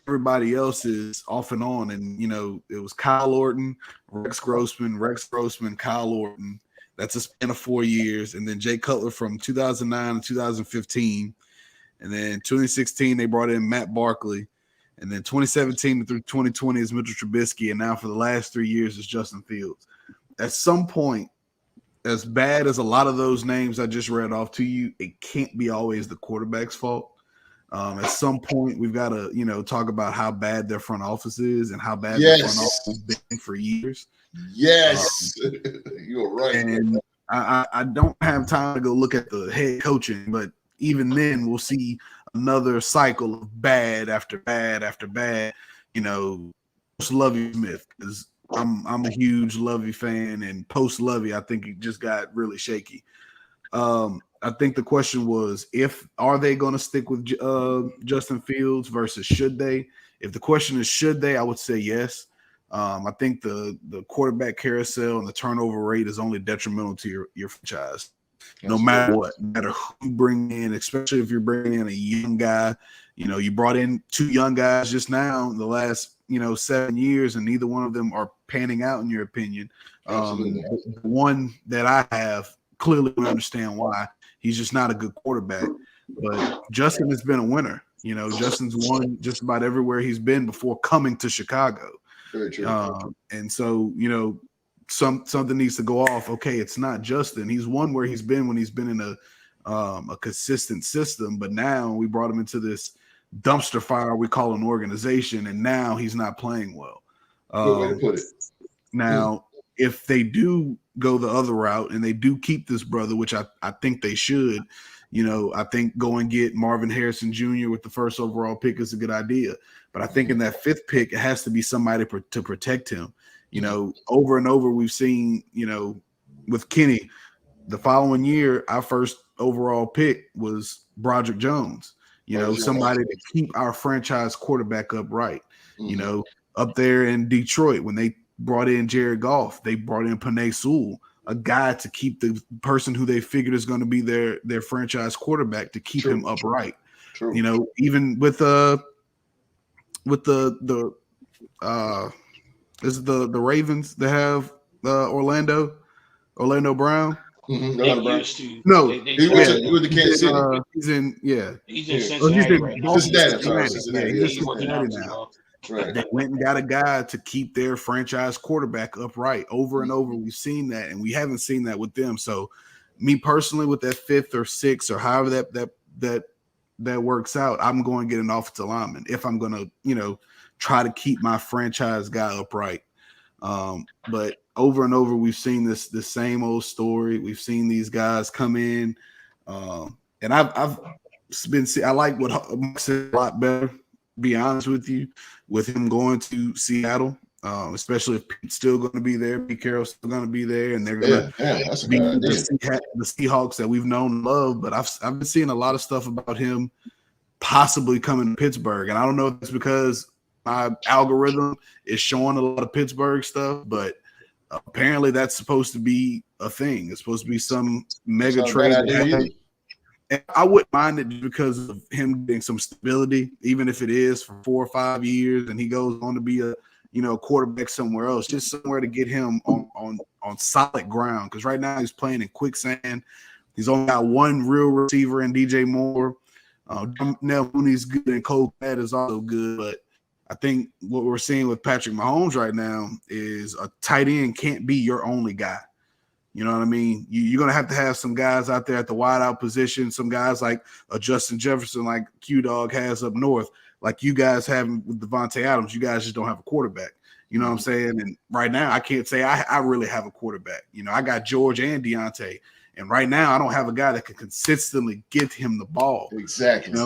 Everybody else is off and on. And, it was Kyle Orton, Rex Grossman, Kyle Orton. That's a span of 4 years. And then Jay Cutler from 2009 to 2015. And then 2016, they brought in Matt Barkley. And then 2017 through 2020 is Mitchell Trubisky. And now for the last 3 years is Justin Fields. At some point, as bad as a lot of those names I just read off to you, it can't be always the quarterback's fault. At some point, we've got to, talk about how bad their front office is and how bad their front office has been for years. Yes, you're right. And I don't have time to go look at the head coaching, but even then, we'll see another cycle of bad after bad after bad. Post Lovie Smith, because I'm a huge Lovie fan, and post Lovie, I think it just got really shaky. I think the question was, are they going to stick with Justin Fields versus should they? If the question is should they, I would say yes. I think the quarterback carousel and the turnover rate is only detrimental to your franchise. No matter what, no matter who you bring in, especially if you're bringing in a young guy. You brought in 2 young guys just now in the last 7 years, and neither one of them are panning out in your opinion. The one that I have, clearly we understand why. He's just not a good quarterback. But Justin has been a winner. Justin's won just about everywhere he's been before coming to Chicago. Very true. And so, something needs to go off. Okay, it's not Justin. He's won where he's been when he's been in a consistent system. But now we brought him into this dumpster fire we call an organization, and now he's not playing well. Good way to put it. Now, if they do go the other route and they do keep this brother, which I think they should, I think go and get Marvin Harrison Jr. with the first overall pick is a good idea. But I think in that 5th pick, it has to be somebody to protect him. Over and over, we've seen, with Kenny, the following year, our first overall pick was Broderick Jones, somebody to keep our franchise quarterback upright. Up there in Detroit, when they brought in Jared Goff, they brought in Penei Sewell, a guy to keep the person who they figured is going to be their franchise quarterback to keep him upright. True. Even with the is the Ravens that have Orlando Brown. Mm-hmm. They used to. No, he was the Kansas City. He's in He's in Cincinnati right now. Cincinnati. He's in Cincinnati now. Right. They went and got a guy to keep their franchise quarterback upright. Over and over, we've seen that, and we haven't seen that with them. So, me personally, with that 5th or 6th or however that works out, I'm going to get an offensive lineman if I'm going to, try to keep my franchise guy upright. But over and over, we've seen the same old story. We've seen these guys come in, and I've been. I like what Mike said a lot better. Be honest with you, with him going to Seattle, especially if Pete's still going to be there, Pete Carroll's still going to be there, and they're going to be the Seahawks that we've known and loved. But I've been seeing a lot of stuff about him possibly coming to Pittsburgh, and I don't know if it's because my algorithm is showing a lot of Pittsburgh stuff, but apparently that's supposed to be a thing. It's supposed to be some mega trade. And I wouldn't mind it because of him getting some stability, even if it is for 4 or 5 years, and he goes on to be a quarterback somewhere else, just somewhere to get him on solid ground. Because right now he's playing in quicksand. He's only got one real receiver in DJ Moore. Nell Mooney's good and Cole Kmet is also good, but I think what we're seeing with Patrick Mahomes right now is a tight end can't be your only guy. You know what I mean? You're going to have some guys out there at the wide out position, some guys like Justin Jefferson, like Q-Dog has up north, like you guys have with Devontae Adams. You guys just don't have a quarterback. You know what I'm saying? And right now, I can't say I really have a quarterback. I got George and Deontay. And right now, I don't have a guy that can consistently get him the ball. Exactly.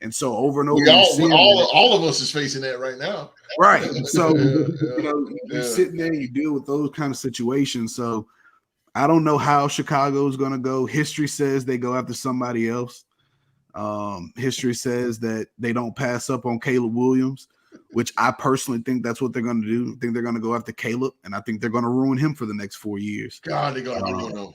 And so over and over, all of us is facing that right now. Right. So, you're sitting there, you deal with those kind of situations. So, I don't know how Chicago is going to go. History says they go after somebody else. History says that they don't pass up on Caleb Williams, which I personally think that's what they're going to do. I think they're going to go after Caleb, and I think they're going to ruin him for the next 4 years. God, they're going to ruin him.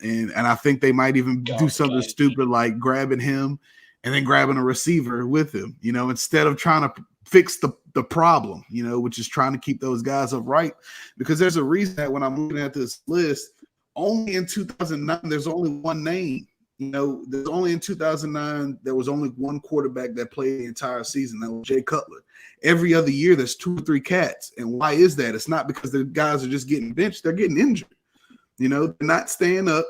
And I think they might even do something stupid like grabbing him and then grabbing a receiver with him, instead of trying to fix the problem, which is trying to keep those guys upright. Because there's a reason that when I'm looking at this list, only in 2009, there's only one name. There's only in 2009, there was only one quarterback that played the entire season. That was Jay Cutler. Every other year, there's 2 or 3 cats. And why is that? It's not because the guys are just getting benched. They're getting injured. They're not staying up.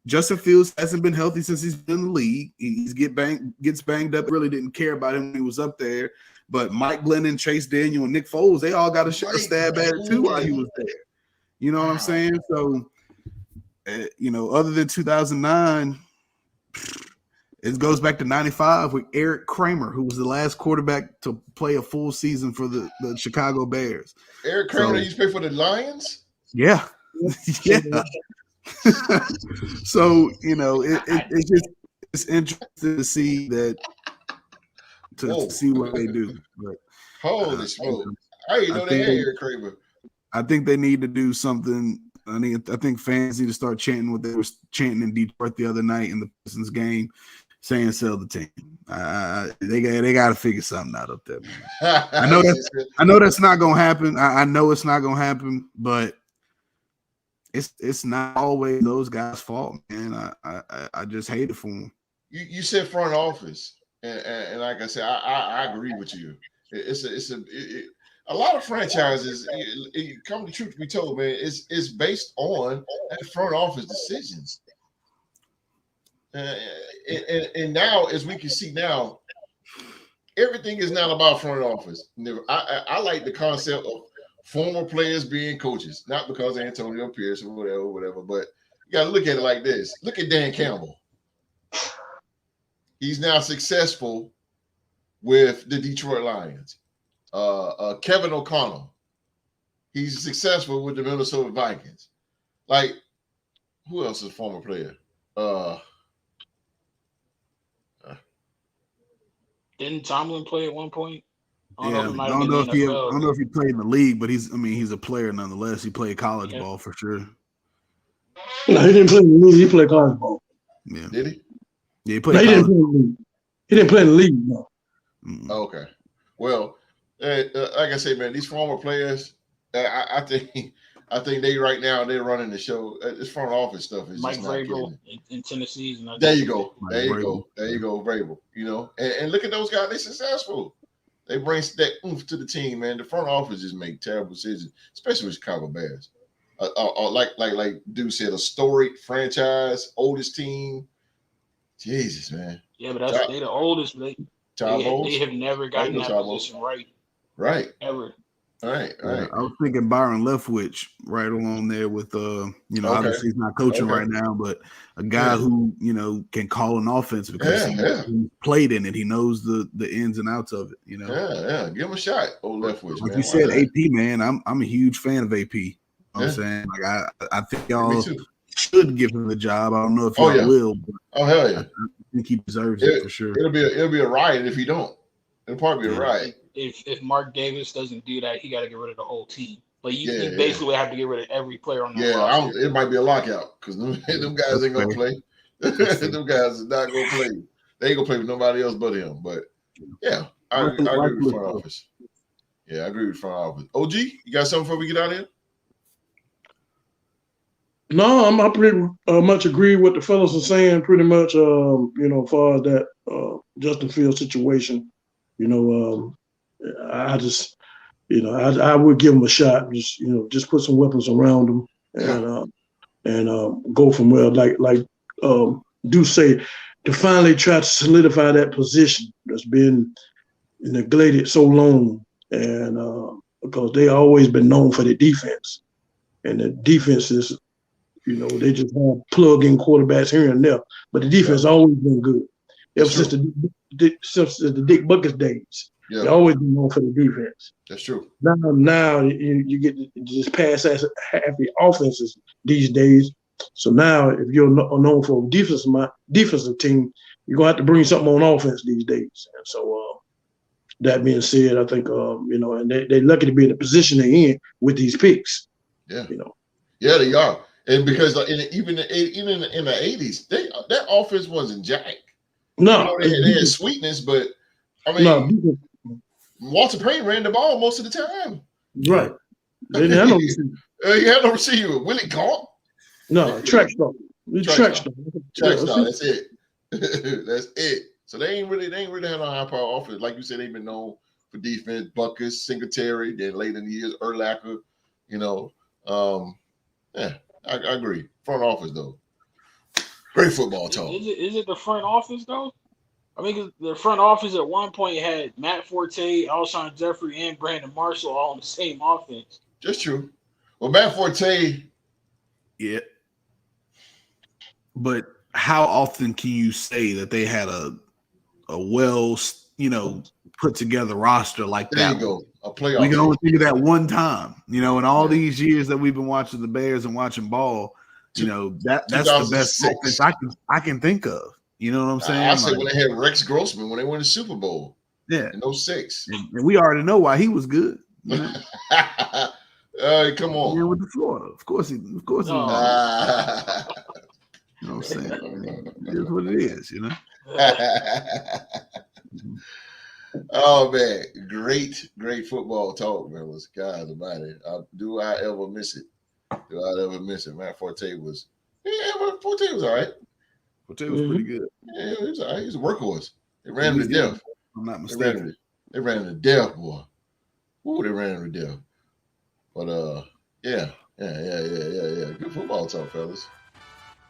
Justin Fields hasn't been healthy since he's been in the league. He gets banged up. Really didn't care about him when he was up there. But Mike Glennon, Chase Daniel, and Nick Foles, they all got a stab at it too while he was there. You know what I'm saying? So, other than 2009, it goes back to 95 with Eric Kramer, who was the last quarterback to play a full season for the Chicago Bears. Eric Kramer used to play for the Lions? Yeah. Yeah. So, it's interesting to see that, to see what they do. But, holy smoke. I didn't know they had Eric Kramer. I think they need to do something. I think fans need to start chanting what they were chanting in Detroit the other night in the Pistons game, saying sell the team. They got to figure something out up there, man. I know that's not gonna happen. I know it's not gonna happen, but it's not always those guys' fault, man. I just hate it for them. You said front office, and like I said, I agree with you. A lot of franchises, come the truth to be told, man, it's based on front office decisions. And now, as we can see now, everything is not about front office. I like the concept of former players being coaches, not because of Antonio Pierce or whatever, but you got to look at it like this. Look at Dan Campbell. He's now successful with the Detroit Lions. Kevin O'Connell. He's successful with the Minnesota Vikings. Like, who else is a former player? Didn't Tomlin play at one point? I don't know if he played in the league, but he's a player nonetheless. He played college ball for sure. No, he didn't play in the league. He played college ball. Yeah. Did he? Yeah, he played college ball. He didn't play in the league, no. Okay. Well, like I say, man, these former players, I think they right now they're running the show. This front office stuff is Mike just not Vrabel in Tennessee. There you go, Vrabel. You know, and look at those guys. They're successful. They bring that oomph to the team, man. The front office just make terrible decisions, especially with Chicago Bears. Like Dude said, a storied franchise, oldest team. Jesus, man. Yeah, but they're the oldest. They have never gotten that position right. Right. Ever. Right. I was thinking Byron Leftwich right along there with obviously he's not coaching right now, but a guy who can call an offense because he played in it. He knows the ins and outs of it. Give him a shot, old Leftwich. Like you said, AP, man, I'm a huge fan of AP. You know what I'm saying? Like I think y'all should give him the job. I don't know if y'all will, but hell yeah. I think he deserves it for sure. It'll be a riot if you don't. It'll probably be a riot. If Mark Davis doesn't do that, he got to get rid of the whole team. Like you basically have to get rid of every player on the roster. It might be a lockout because them guys ain't gonna play. Them guys are not gonna play. They ain't gonna play with nobody else but him. But yeah, I agree with front office. Yeah, I agree with front office. OG, you got something before we get out of here? No, I pretty much agree with the fellas are saying. Pretty much, as far as that Justin Fields situation, I just, I would give him a shot. Just put some weapons around him and go from where, like do say, to finally try to solidify that position that's been neglected so long, and because they always been known for the defense, and the defense is, they just have plug-in quarterbacks here and there, but the defense has always been good ever since the Dick Buckus days. They always been known for the defense. That's true. Now you get just pass happy offenses these days. So now, if you're known for a defensive team, you're gonna have to bring something on offense these days. And so, that being said, I think and they're lucky to be in the position they're in with these picks. Yeah, yeah, they are. And because even in the 80s, that offense wasn't jack. No, they had sweetness, but I mean, Walter Payton ran the ball most of the time. Right. They didn't have no receiver. You had no receiver. Willie Galt? No, track star. Track star. That's it. That's it. So they ain't really had no high power offense. Like you said, they've been known for defense. Buckus, Singletary, then later in the years, Urlacher. I agree. Front office though. Great football talk. Is it the front office though? I mean, the front office at one point had Matt Forte, Alshon Jeffrey, and Brandon Marshall all on the same offense. That's true. Well, Matt Forte. Yeah. But how often can you say that they had a well, put together roster like that? There you go. A playoff. We can only think of that one time. In all these years that we've been watching the Bears and watching ball, that's the best offense I can think of. You know what I'm saying? I said when they had Rex Grossman when they won the Super Bowl. Yeah. In 06. And we already know why he was good. Come on. Yeah, with the Florida. Of course he was. You know what I'm saying? It is what it is, Oh man, great football talk, man. Was God almighty. Do I ever miss it? Matt Forte was Forte was all right. Forte was pretty good. Yeah, he was all right. He was a workhorse. They ran him to death. I'm not mistaken. They ran him to death, boy. Ooh, they ran him to death. But yeah. Good football talk, fellas.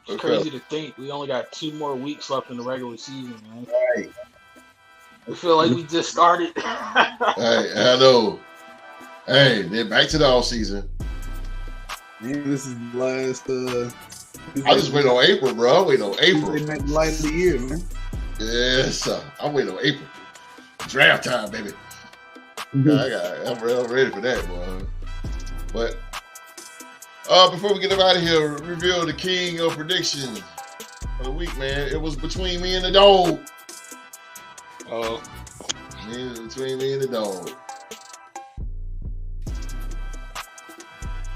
It's crazy to think we only got 2 more weeks left in the regular season, man. Right. I feel like we just started. Hey, I know. Hey, they're back to the off season. Man, this is the last. I just wait on April, bro. I wait on April. They make the light of the year, man. Yes, sir. I'm waiting on April. Draft time, baby. I'm ready for that, boy. But before we get out of here, reveal the king of predictions for the week, man. It was between me and the dog. Oh. Between me and the dog.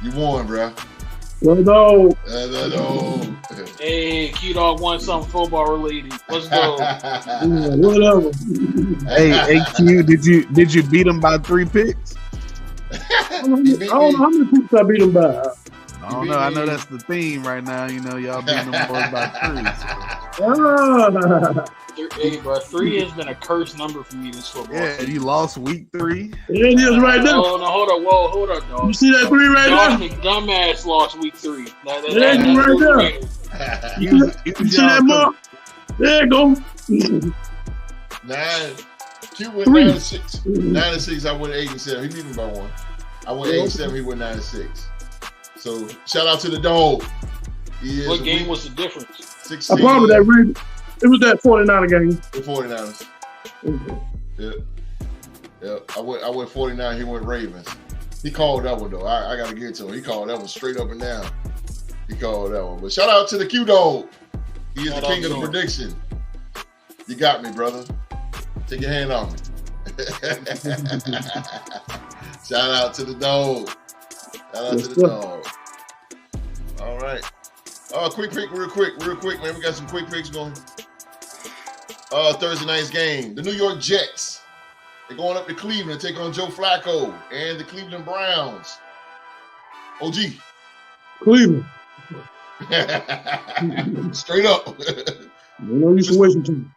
You won, bro. The dog. The dog. Hey, Q-Dog won something football related. Let's go. Whatever. Hey, Q, did you beat him by 3 picks? I don't know how many picks I beat him by. I don't know. I know that's the theme right now. You know, y'all beating them boys by 3. Hey, bro, 3 has been a cursed number for me this football. Yeah, you lost week 3. There it is right there. Oh, no, hold up. Whoa, hold up, dog. You see that 3 right Josh there? McDumbass lost week 3. There you right there. You see that mark? There you go. 9. Q went 9-6. 9-6. I went 8-7. He beat me by 1. I went 8-7. He went 9-6. So shout out to the dog. What game was the difference? 16. I probably that Ravens. It was that 49er game. The 49ers. Okay. Yeah. I went 49. He went Ravens. He called that one though. I got to get to him. He called that one straight up and down. He called that one. But shout out to the Q dog. He is the king of the prediction. You got me, brother. Take your hand off me. Shout out to the dog. Shout out to the dog. All right. Quick pick, real quick, man. We got some quick picks going. Thursday night's game. The New York Jets. They're going up to Cleveland to take on Joe Flacco and the Cleveland Browns. OG. Cleveland. Straight up. You used to wasting time.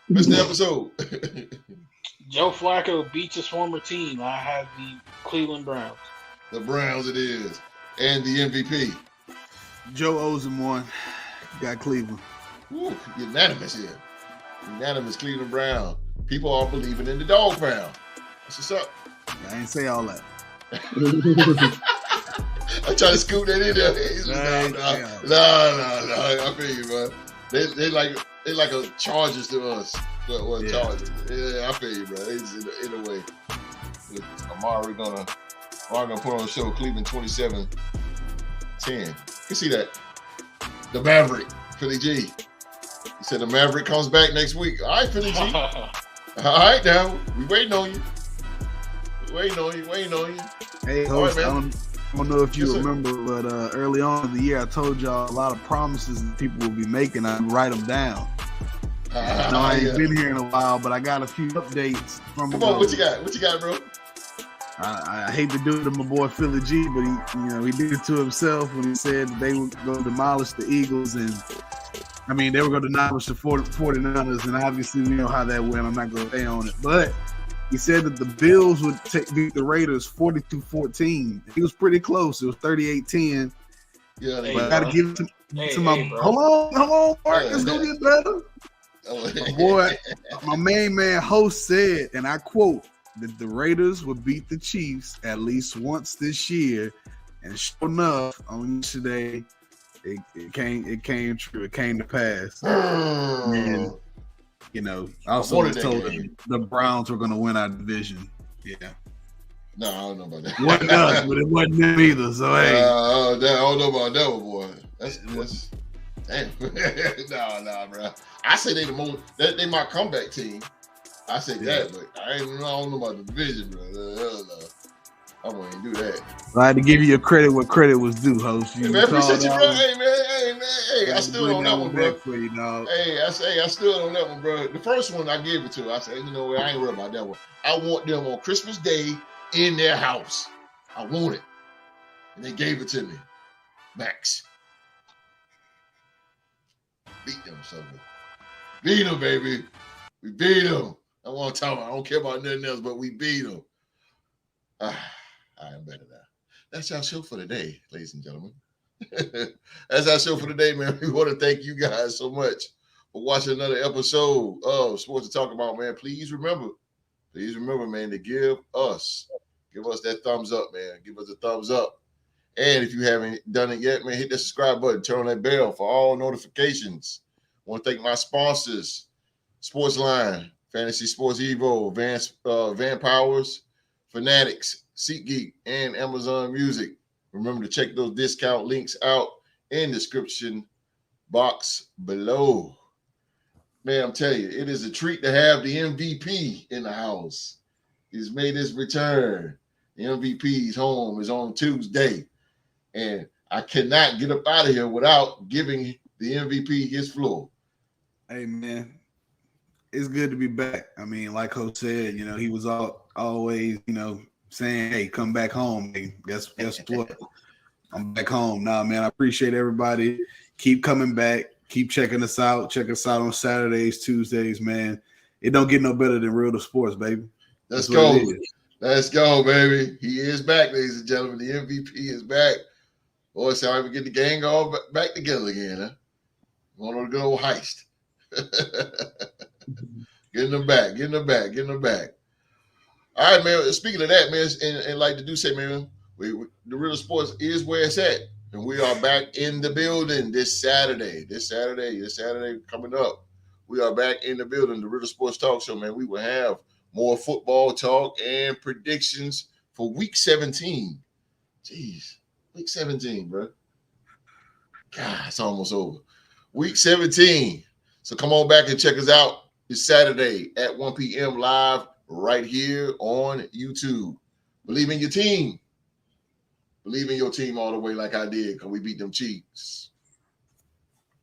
Missed the episode. Joe Flacco beats his former team. I have the Cleveland Browns. The Browns it is. And the MVP. Joe owes him one. Got Cleveland. Ooh, unanimous here. Unanimous Cleveland Brown. People are believing in the dog pound. That's what's up. I ain't say all that. I try to scoot that in there. No. I feel you, man. They like a Chargers to us. What Chargers? Yeah, I feel you, bro. It's in a way. Amari gonna put on a show. Cleveland 27-10. You can see that. The Maverick, Philly G. He said the Maverick comes back next week. All right, Philly G. All right, now we waiting on you. Waiting on you. Hey, host, right, I don't know if you remember, but early on in the year, I told y'all a lot of promises that people will be making. I'd write them down. I ain't been here in a while, but I got a few updates from. Come on, what you got? What you got, bro? I hate to do it to my boy Philly G, but he did it to himself when he said that they were going to demolish the Eagles they were going to demolish the 49ers, and obviously we know how that went. I'm not going to stay on it, but he said that the Bills would beat the Raiders 42-14. He was pretty close. It was 38-10. Yeah, but I got to give it to my. Hold on, Mark. It's going to get better. My boy, my main man host said, and I quote, that the Raiders would beat the Chiefs at least once this year, and sure enough, on yesterday, it came true. It came to pass. And I also was told that the Browns were going to win our division. Yeah. No, I don't know about that. It wasn't us, but it wasn't them either. So hey, I don't know about that one, boy. That's damn. Nah, bro. I say they they my comeback team. I say that, but I don't know about the division, bro. I won't even do that. I had to give you credit where credit was due, host. Hey, man, appreciate you, bro. Hey, man. I stood on that one, bro. For you, dog. Hey, I stood on that one, bro. The first one I gave it to. I said, you know what? I ain't worried about that one. I want them on Christmas Day in their house. I want it. And they gave it to me. Max. Beat them, something. Beat them, baby. We beat them. I want to talk about. I don't care about nothing else, but we beat them. I am better now. That's our show for today, ladies and gentlemen. That's our show for today, man. We want to thank you guys so much for watching another episode of Sports to Talk About, man. Please remember, man, to give us that thumbs up, man. Give us a thumbs up. And if you haven't done it yet, man, hit the subscribe button. Turn on that bell for all notifications. I want to thank my sponsors. Sportsline, Fantasy Sports Evo, Van Powers, Fanatics, SeatGeek, and Amazon Music. Remember to check those discount links out in the description box below. Man, I'm telling you, it is a treat to have the MVP in the house. He's made his return. The MVP's home is on Tuesday. And I cannot get up out of here without giving the MVP his floor. Hey, man, it's good to be back. I mean, like Coach said, you know, he was always, you know, saying, hey, come back home. Hey, guess what? I'm back home. Nah, man, I appreciate everybody. Keep coming back. Keep checking us out. Check us out on Saturdays, Tuesdays, man. It don't get no better than Real to Sports, baby. Let's go. Let's go, baby. He is back, ladies and gentlemen. The MVP is back. Boy, it's time we get the gang all back together again, huh? Going on a good old heist. Getting them back. All right, man. Speaking of that, man, and like the dude say, man, the Real Sports is where it's at. And we are back in the building this Saturday coming up. We are back in the building, the Real Sports Talk Show, man. We will have more football talk and predictions for week 17. Jeez, week 17, bro. God, it's almost over. Week 17. So come on back and check us out. It's Saturday at 1 p.m. live right here on YouTube. Believe in your team. Believe in your team all the way like I did because we beat them Chiefs.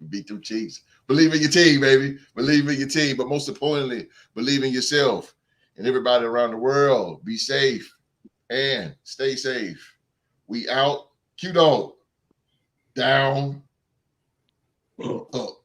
Believe in your team, baby. Believe in your team. But most importantly, believe in yourself. And everybody around the world, be safe and stay safe. We out. Q-Dog. Down. Up.